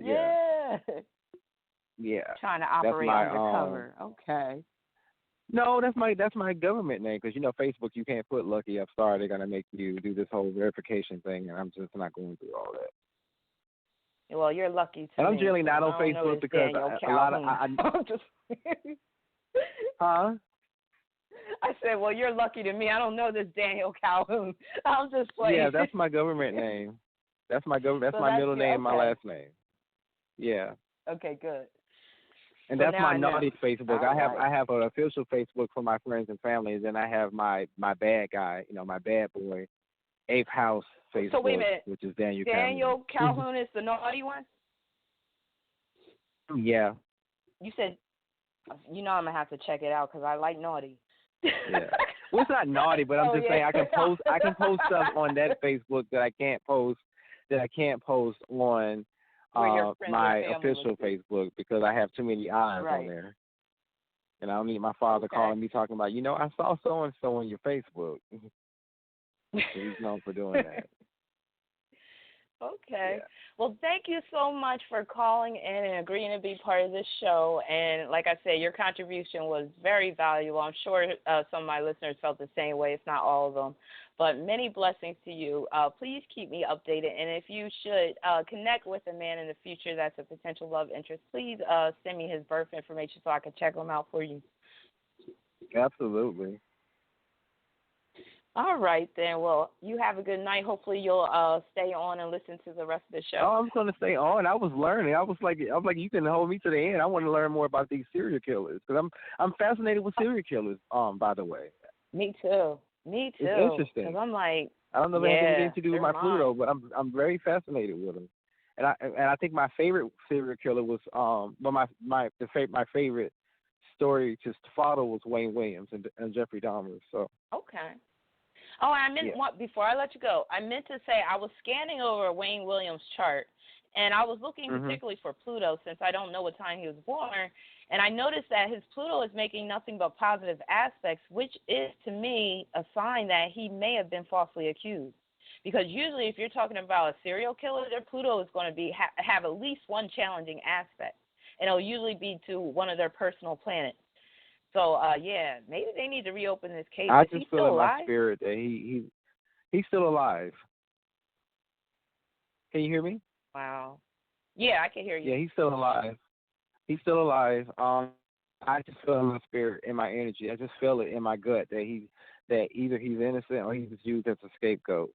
Yeah. Trying to operate undercover. Okay. No, that's my government name because Facebook you can't put Lucky Up Star. They're gonna make you do this whole verification thing, and I'm just not going through all that. Well, you're lucky to And I'm me. generally not on Facebook because a lot of Huh? I said, well, you're lucky to me. I don't know this Daniel Calhoun. I'm just playing. Yeah, that's my government name. That's my government. That's my middle name, my last name. Yeah. Okay, good. And so that's my naughty Facebook. All I have an official Facebook for my friends and family, and then I have my bad guy, my bad boy, Eighth House Facebook, so wait a minute. which is Daniel Calhoun. Daniel Calhoun is the naughty one? Yeah. You said, I'm going to have to check it out because I like naughty. Yeah. Well, it's not naughty, but I'm just saying I can post stuff on that Facebook that I can't post on my official Facebook because I have too many eyes on there. And I don't need my father calling me talking about, I saw so and so on your Facebook. He's known for doing that. Okay. Yeah. Well, thank you so much for calling in and agreeing to be part of this show. And like I said, your contribution was very valuable. I'm sure some of my listeners felt the same way, if not all of them. But many blessings to you. Please keep me updated. And if you should connect with a man in the future that's a potential love interest, please send me his birth information so I can check him out for you. Absolutely. All right, then. Well, you have a good night. Hopefully you'll stay on and listen to the rest of the show. Oh, I'm going to stay on. I was learning. I was like, you can hold me to the end. I want to learn more about these serial killers because I'm fascinated with serial killers. By the way. Me too. It's interesting. Because I'm like, I don't know if it has anything to do with my Pluto, but I'm very fascinated with them. And I think my favorite serial killer was my favorite story to follow was Wayne Williams and Jeffrey Dahmer. So. Okay. Oh, I meant before I let you go, I meant to say I was scanning over Wayne Williams' chart, and I was looking particularly for Pluto since I don't know what time he was born, and I noticed that his Pluto is making nothing but positive aspects, which is, to me, a sign that he may have been falsely accused. Because usually if you're talking about a serial killer, their Pluto is going to be have at least one challenging aspect, and it'll usually be to one of their personal planets. So, maybe they need to reopen this case. I Is just he feel still in alive? my spirit that he's still alive. Can you hear me? Wow. Yeah, I can hear you. Yeah, he's still alive. He's still alive. I just feel in my spirit, in my energy. I just feel it in my gut that either he's innocent or he was used as a scapegoat.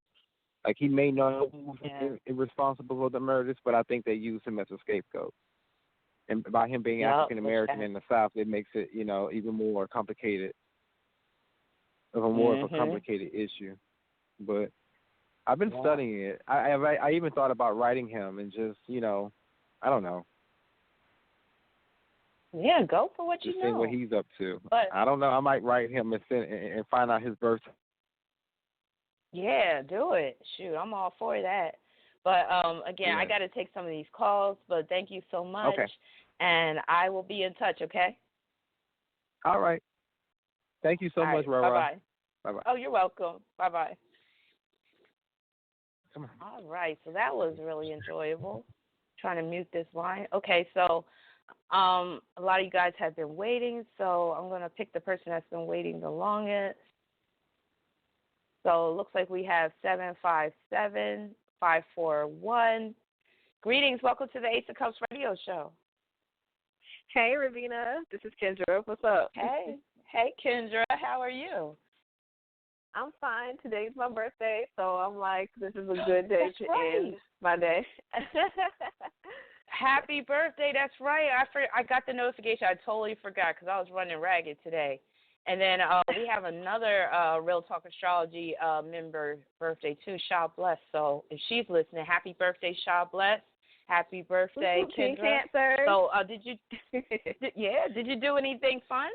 Like he may know who was responsible for the murders, but I think they used him as a scapegoat. And by him being African American in the South, it makes it, even more complicated, of a complicated issue. But I've been studying it. I even thought about writing him and just, I don't know. Yeah, go for what you know. Just see what he's up to. But I don't know. I might write him and find out his birth. Yeah, do it. Shoot, I'm all for that. But, again, I got to take some of these calls, but thank you so much. Okay. And I will be in touch, okay? All right. Thank you so much, Rara. Bye-bye. Bye-bye. Oh, you're welcome. Bye-bye. Come on. All right, so that was really enjoyable. Trying to mute this line. Okay, so a lot of you guys have been waiting, so I'm going to pick the person that's been waiting the longest. So it looks like we have 757-541. Greetings. Welcome to the Ace of Cups radio show. Hey, Ravina. This is Kendra. What's up? Hey. Hey, Kendra. How are you? I'm fine. Today's my birthday, so I'm like, this is a good day end my day. Happy birthday. That's right. I got the notification. I totally forgot because I was running ragged today. And then we have another Real Talk Astrology member birthday too, Shaw Bless. So if she's listening, happy birthday, Shaw Bless. Happy birthday, Kendra. Cancer. So did you do anything fun?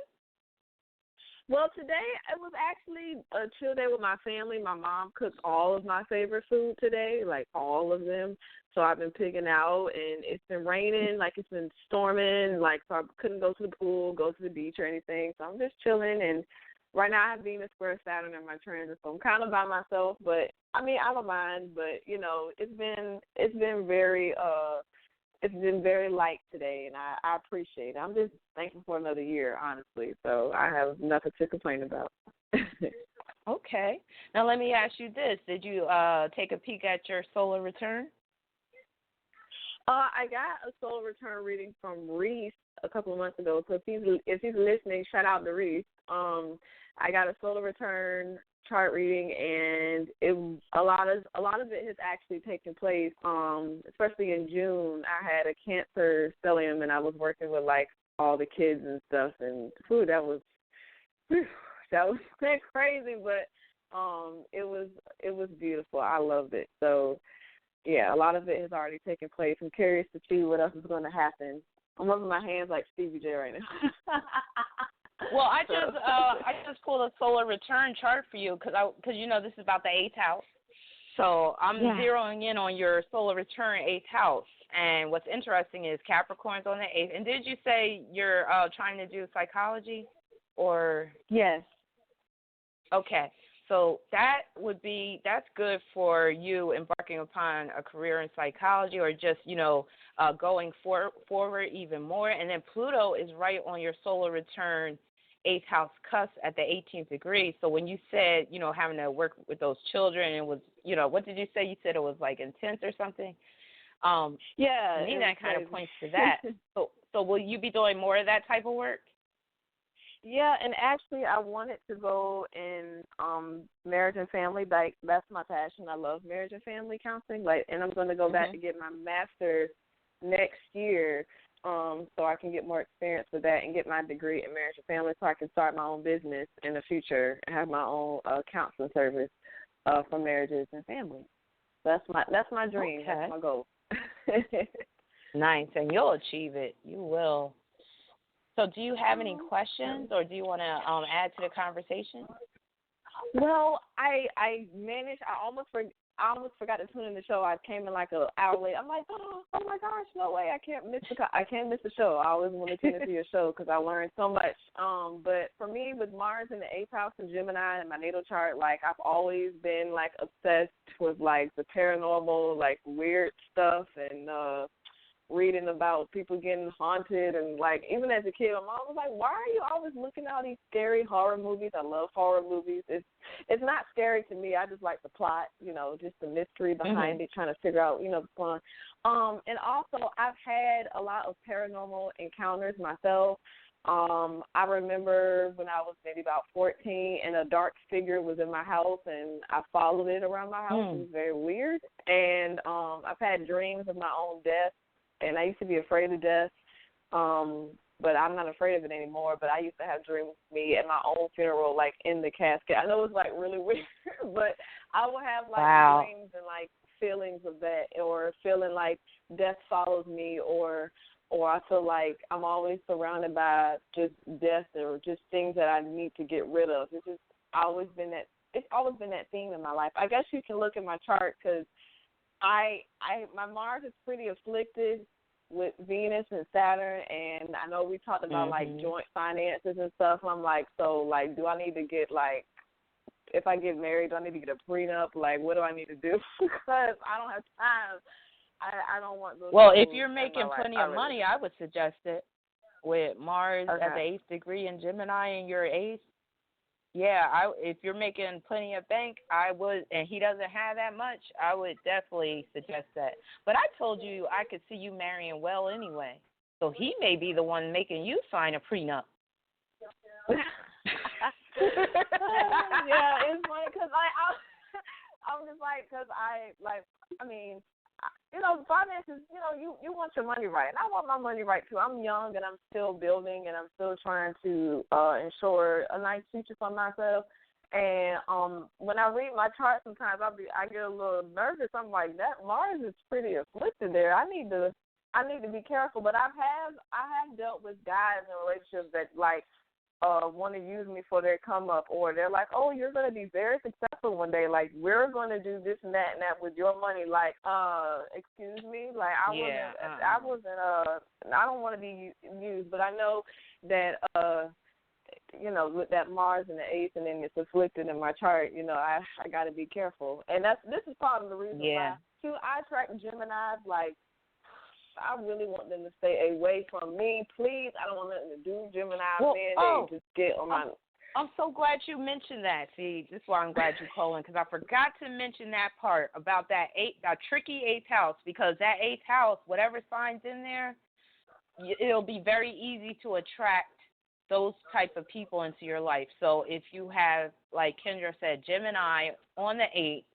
Well, today it was actually a chill day with my family. My mom cooked all of my favorite food today, like all of them. So I've been picking out, and it's been raining, like it's been storming, like so I couldn't go to the pool, go to the beach or anything. So I'm just chilling, and right now I have Venus square Saturn in my transit, so I'm kind of by myself. But I mean, I don't mind. But you know, it's been very light today, and I appreciate it. I'm just thankful for another year, honestly. So I have nothing to complain about. Okay. Now let me ask you this: did you take a peek at your solar return? I got a solar return reading from Reese a couple of months ago. So if he's listening, shout out to Reese. I got a solar return chart reading, and a lot of it has actually taken place. Especially in June, I had a Cancer stellium, and I was working with like all the kids and stuff, and that was crazy, but it was beautiful. I loved it. So yeah, a lot of it has already taken place. I'm curious to see what else is going to happen. I'm rubbing my hands like Stevie J right now. Well, I just pulled a solar return chart for you because you know this is about the 8th house. So I'm zeroing in on your solar return 8th house. And what's interesting is Capricorn's on the 8th. And did you say you're trying to do psychology or? Yes. Okay. So that's good for you embarking upon a career in psychology or just, going forward even more. And then Pluto is right on your solar return 8th house cusp at the 18th degree. So when you said, having to work with those children, it was, what did you say? You said it was like intense or something? Yeah. To me, that kind of points to that. So will you be doing more of that type of work? Yeah, and actually I wanted to go in marriage and family. Like that's my passion. I love marriage and family counseling. And I'm going to go back to get my master's next year, so I can get more experience with that and get my degree in marriage and family, so I can start my own business in the future and have my own counseling service for marriages and families. That's my dream. Okay. That's my goal. Nice, and you'll achieve it. You will. So do you have any questions, or do you want to add to the conversation? Well, I almost forgot to tune in the show. I came in like an hour late. I'm like, oh my gosh, no way! I can't miss the show. I always want to tune into your show because I learned so much. But for me, with Mars in the 8th house and Gemini in my natal chart, like I've always been like obsessed with like the paranormal, like weird stuff, and reading about people getting haunted, and like even as a kid, my mom was like, "Why are you always looking at all these scary horror movies?" I love horror movies. It's not scary to me. I just like the plot, just the mystery behind it, trying to figure out, what's going on. And also, I've had a lot of paranormal encounters myself. I remember when I was maybe about 14, and a dark figure was in my house, and I followed it around my house. It was very weird. And I've had dreams of my own death. And I used to be afraid of death, but I'm not afraid of it anymore. But I used to have dreams of me at my own funeral, like in the casket. I know it's like really weird, but I would have like dreams and like feelings of that, or feeling like death follows me, or I feel like I'm always surrounded by just death or just things that I need to get rid of. It's always been that theme in my life. I guess you can look at my chart because my Mars is pretty afflicted with Venus and Saturn, and I know we talked about like joint finances and stuff. I'm like, so like, do I need to get like, if I get married, do I need to get a prenup? Like, what do I need to do? Because I don't have time. I don't want those. Well, if you're making plenty of money, I would suggest it with Mars at the 8th degree in Gemini in your 8th. Yeah, if you're making plenty of bank, I would, and he doesn't have that much, I would definitely suggest that. But I told you I could see you marrying well anyway. So he may be the one making you sign a prenup. Yeah, it's funny because I'm just like, because finances, you want your money right. And I want my money right, too. I'm young, and I'm still building, and I'm still trying to ensure a nice future for myself. And when I read my chart, sometimes I get a little nervous. I'm like, that Mars is pretty afflicted there. I need to be careful. But I have dealt with guys in relationships that want to use me for their come up, or they're like, oh, you're going to be very successful one day. Like, we're going to do this and that with your money. Like, excuse me. Like, I don't want to be used, but I know that, with that Mars and the eighth, and then it's afflicted in my chart, I got to be careful. And this is part of the reason why, too, I attract Geminis. Like, I really want them to stay away from me. Please, I don't want nothing to do with Gemini men. They just get on my... I'm so glad you mentioned that. See, this is why I'm glad you called in, because I forgot to mention that part about that tricky eighth house, because that eighth house, whatever sign's in there, it'll be very easy to attract those type of people into your life. So if you have, like Kendra said, Gemini on the 8th,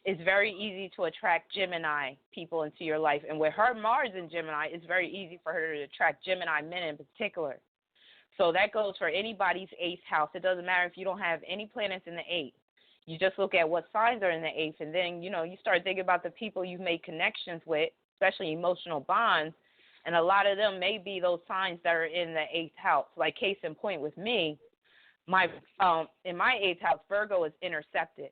it's very easy to attract Gemini people into your life. And with her Mars in Gemini, it's very easy for her to attract Gemini men in particular. So that goes for anybody's 8th house. It doesn't matter if you don't have any planets in the 8th. You just look at what signs are in the 8th, and then, you start thinking about the people you've made connections with, especially emotional bonds, and a lot of them may be those signs that are in the 8th house. Like case in point with me, in my 8th house, Virgo is intercepted.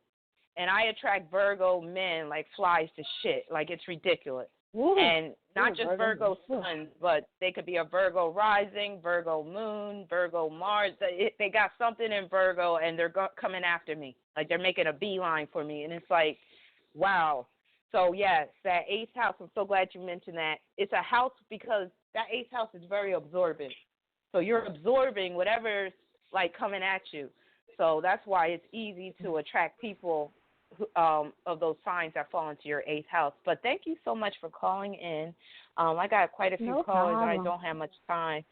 And I attract Virgo men like flies to shit. Like, it's ridiculous. Ooh, and not just Virgo sun, but they could be a Virgo rising, Virgo moon, Virgo Mars. They got something in Virgo, and they're coming after me. Like, they're making a beeline for me. And it's like, wow. So, yes, that 8th house, I'm so glad you mentioned that. It's a house because that 8th house is very absorbent. So you're absorbing whatever's, like, coming at you. So that's why it's easy to attract people of those signs that fall into your 8th house. But thank you so much for calling in. I got quite a few callers, and I don't have much time.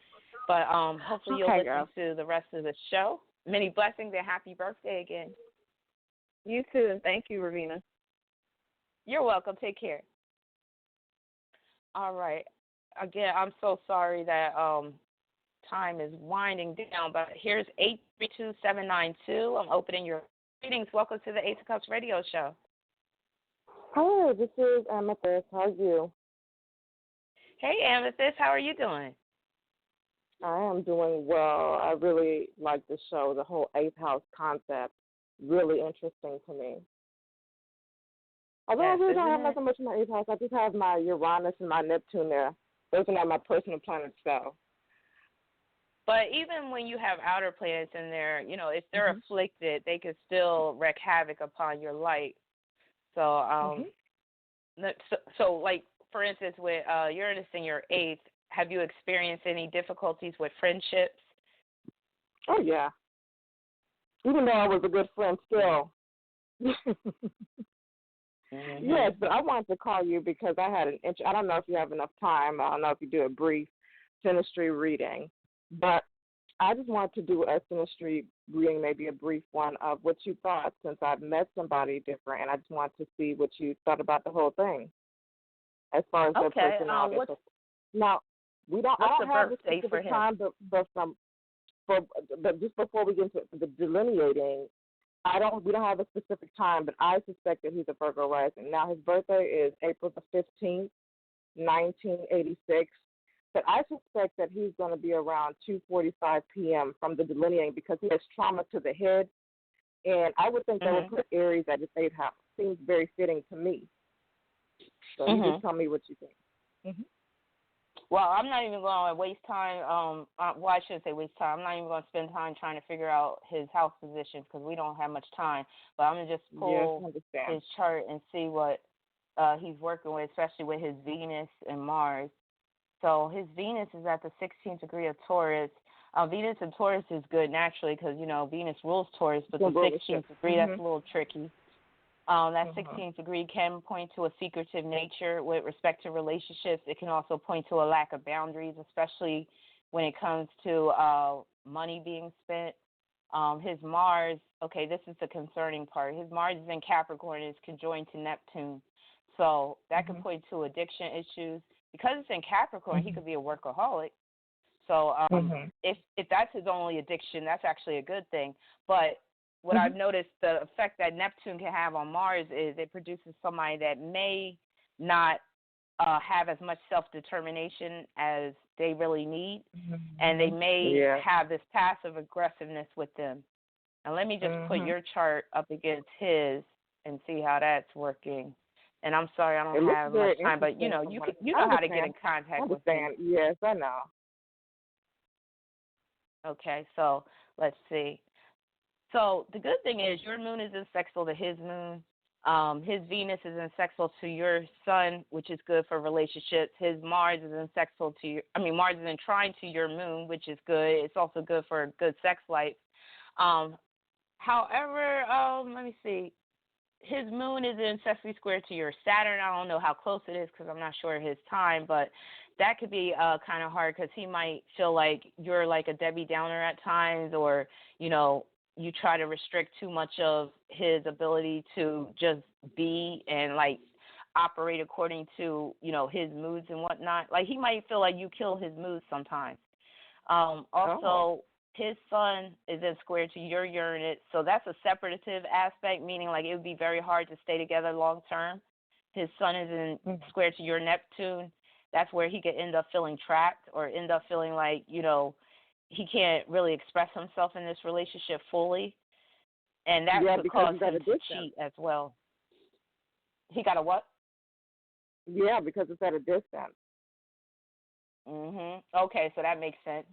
But hopefully you'll listen to the rest of the show. Many blessings and happy birthday again. You too, and thank you, Ravina. You're welcome. Take care. All right. Again, I'm so sorry that time is winding down, but here's 832-792. I'm opening your greetings. Welcome to the Ace of Cups radio show. Hello, this is Amethyst. How are you? Hey, Amethyst. How are you doing? I am doing well. I really like the show, the whole 8th house concept. Really interesting to me. Although I really don't have nothing much in my 8th house. I just have my Uranus and my Neptune there. Those are not my personal planets, though. But even when you have outer planets in there, if they're afflicted, they can still wreak havoc upon your light. So, so like, for instance, with Uranus in your 8th, have you experienced any difficulties with friendships? Oh, yeah. Even though I was a good friend still. Yes, but I wanted to call you because I had I don't know if you have enough time. I don't know if you do a brief synastry reading. But I just wanted to do a synastry reading, maybe a brief one of what you thought, since I've met somebody different, and I just wanted to see what you thought about the whole thing as far as their personality. Now, I don't have a specific time, but just before we get into the delineating, we don't have a specific time, but I suspect that he's a Virgo rising. Now, his birthday is April the 15th, 1986. But I suspect that he's going to be around 2:45 p.m. from the delineating because he has trauma to the head. And I would think that would put Aries at his 8th house. Seems very fitting to me. So you just tell me what you think. Well, I'm not even going to waste time. Well, I shouldn't say waste time. I'm not even going to spend time trying to figure out his house position because we don't have much time. But I'm going to just pull his chart and see what he's working with, especially with his Venus and Mars. So his Venus is at the 16th degree of Taurus. Venus in Taurus is good naturally because, Venus rules Taurus, but the 16th degree, that's a little tricky. That 16th degree can point to a secretive nature with respect to relationships. It can also point to a lack of boundaries, especially when it comes to money being spent. His Mars, this is the concerning part. His Mars is in Capricorn and is conjoined to Neptune. So that could point to addiction issues. Because it's in Capricorn, he could be a workaholic. So if that's his only addiction, that's actually a good thing. But what I've noticed, the effect that Neptune can have on Mars is it produces somebody that may not have as much self-determination as they really need, and they may have this passive aggressiveness with them. And let me just put your chart up against his and see how that's working. And I'm sorry I don't have much time, but you know how to get in contact with him. Yes, I know. Okay, so let's see. So the good thing is your moon is in sextile to his moon. His Venus is in sextile to your sun, which is good for relationships. His Mars is in sextile to Mars is in trine to your moon, which is good. It's also good for a good sex life. However, let me see. His moon is in sextile square to your Saturn. I don't know how close it is because I'm not sure of his time, but that could be kind of hard because he might feel like you're like a Debbie Downer at times, or, you know, you try to restrict too much of his ability to just be and, like, operate according to, you know, his moods and whatnot. Like, he might feel like you kill his moods sometimes. His sun is in square to your Uranus, so that's a separative aspect, meaning, like, it would be very hard to stay together long term. His sun is in square to your Neptune. That's where he could end up feeling trapped or end up feeling like, you know, he can't really express himself in this relationship fully. And that could cause him to cheat as well. He got a what? Yeah, because it's at a distance. Okay, so that makes sense.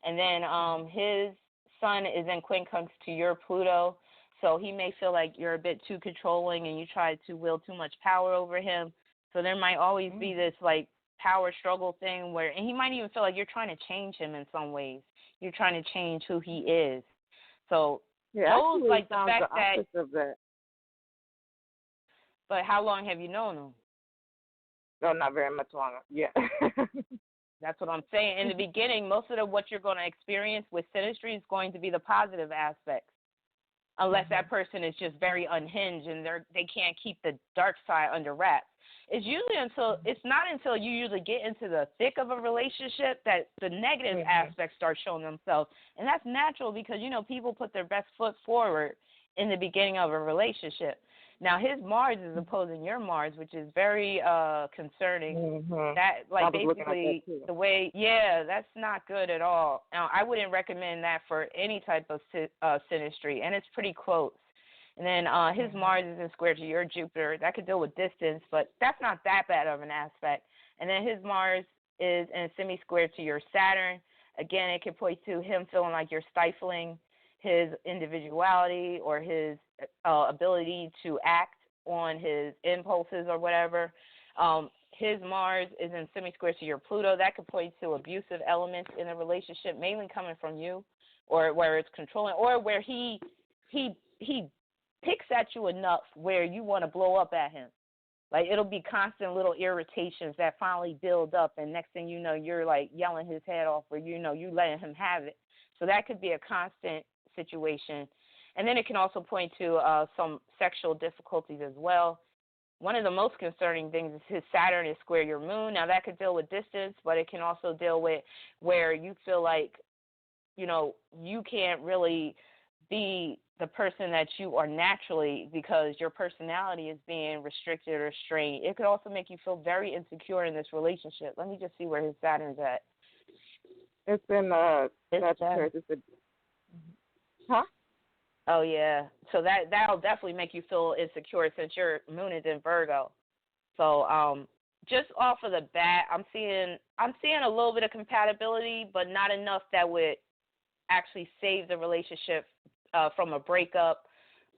And then his sun is in quincunx to your Pluto, so he may feel like you're a bit too controlling and you try to wield too much power over him. So there might always be this, like, power struggle thing where, and he might even feel like you're trying to change him in some ways. You're trying to change who he is. So those, like, the fact that. But how long have you known him? No, not very much longer. Yeah. That's what I'm saying. In the beginning, most of what you're going to experience with synastry is going to be the positive aspects, unless that person is just very unhinged and they can't keep the dark side under wraps. It's not until you usually get into the thick of a relationship that the negative aspects start showing themselves. And that's natural because, you know, people put their best foot forward in the beginning of a relationship. Now, his Mars is opposing your Mars, which is very concerning. That, like, basically the way, that's not good at all. Now, I wouldn't recommend that for any type of synastry, and it's pretty close. And then his Mars is in square to your Jupiter. That could deal with distance, but that's not that bad of an aspect. And then his Mars is in semi-square to your Saturn. Again, it could point to him feeling like you're stifling his individuality or his ability to act on his impulses or whatever. His Mars is in semi-square to your Pluto. That could point to abusive elements in a relationship, mainly coming from you, or where it's controlling, or where he picks at you enough where you want to blow up at him. Like, it'll be constant little irritations that finally build up, and next thing you know, you're, like, yelling his head off, or, you know, you letting him have it. So that could be a constant situation. And then it can also point to some sexual difficulties as well. One of the most concerning things is his Saturn is square your moon. Now, that could deal with distance, but it can also deal with where you feel like, you know, you can't really be the person that you are naturally because your personality is being restricted or strained. It could also make you feel very insecure in this relationship. Let me just see where his Saturn's at. It's in Sagittarius. Huh? Oh, yeah. So that'll definitely make you feel insecure since your moon is in Virgo. So just off of the bat, I'm seeing a little bit of compatibility, but not enough that would actually save the relationship from a breakup.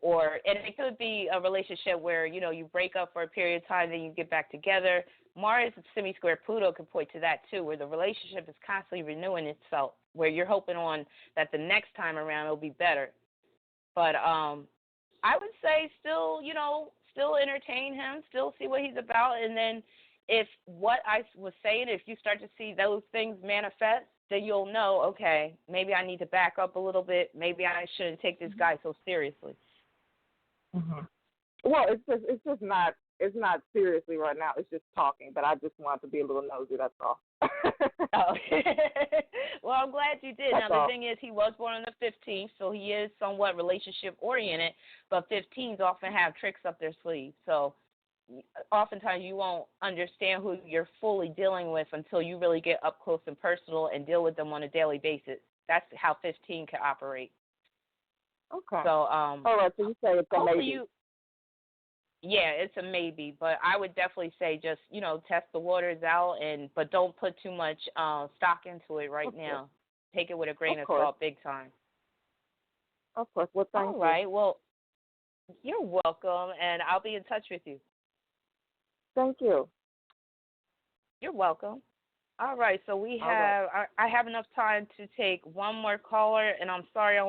And it could be a relationship where, you know, you break up for a period of time, then you get back together. Mars semi-square Pluto could point to that too, where the relationship is constantly renewing itself, where you're hoping on that the next time around it'll be better. But I would say still entertain him, still see what he's about, and then if what I was saying, if you start to see those things manifest, then you'll know, okay, maybe I need to back up a little bit. Maybe I shouldn't take this guy so seriously. Well, it's just not It's not seriously right now. It's just talking, but I just wanted to be a little nosy. That's all. Oh. Well, I'm glad you did. That's Now, all. the thing is, he was born on the 15th, so he is somewhat relationship-oriented, but 15s often have tricks up their sleeves. So oftentimes you won't understand who you're fully dealing with until you really get up close and personal and deal with them on a daily basis. That's how 15 can operate. Okay. So, all right. So you say it's a maybe. Yeah, it's a maybe, but I would definitely say just, test the waters out, but don't put too much stock into it right now. Take it with a grain of salt, big time. Of course. Well, thank you. All right. Well, you're welcome, and I'll be in touch with you. Thank you. You're welcome. All right. So I have enough time to take one more caller, and I'm sorry I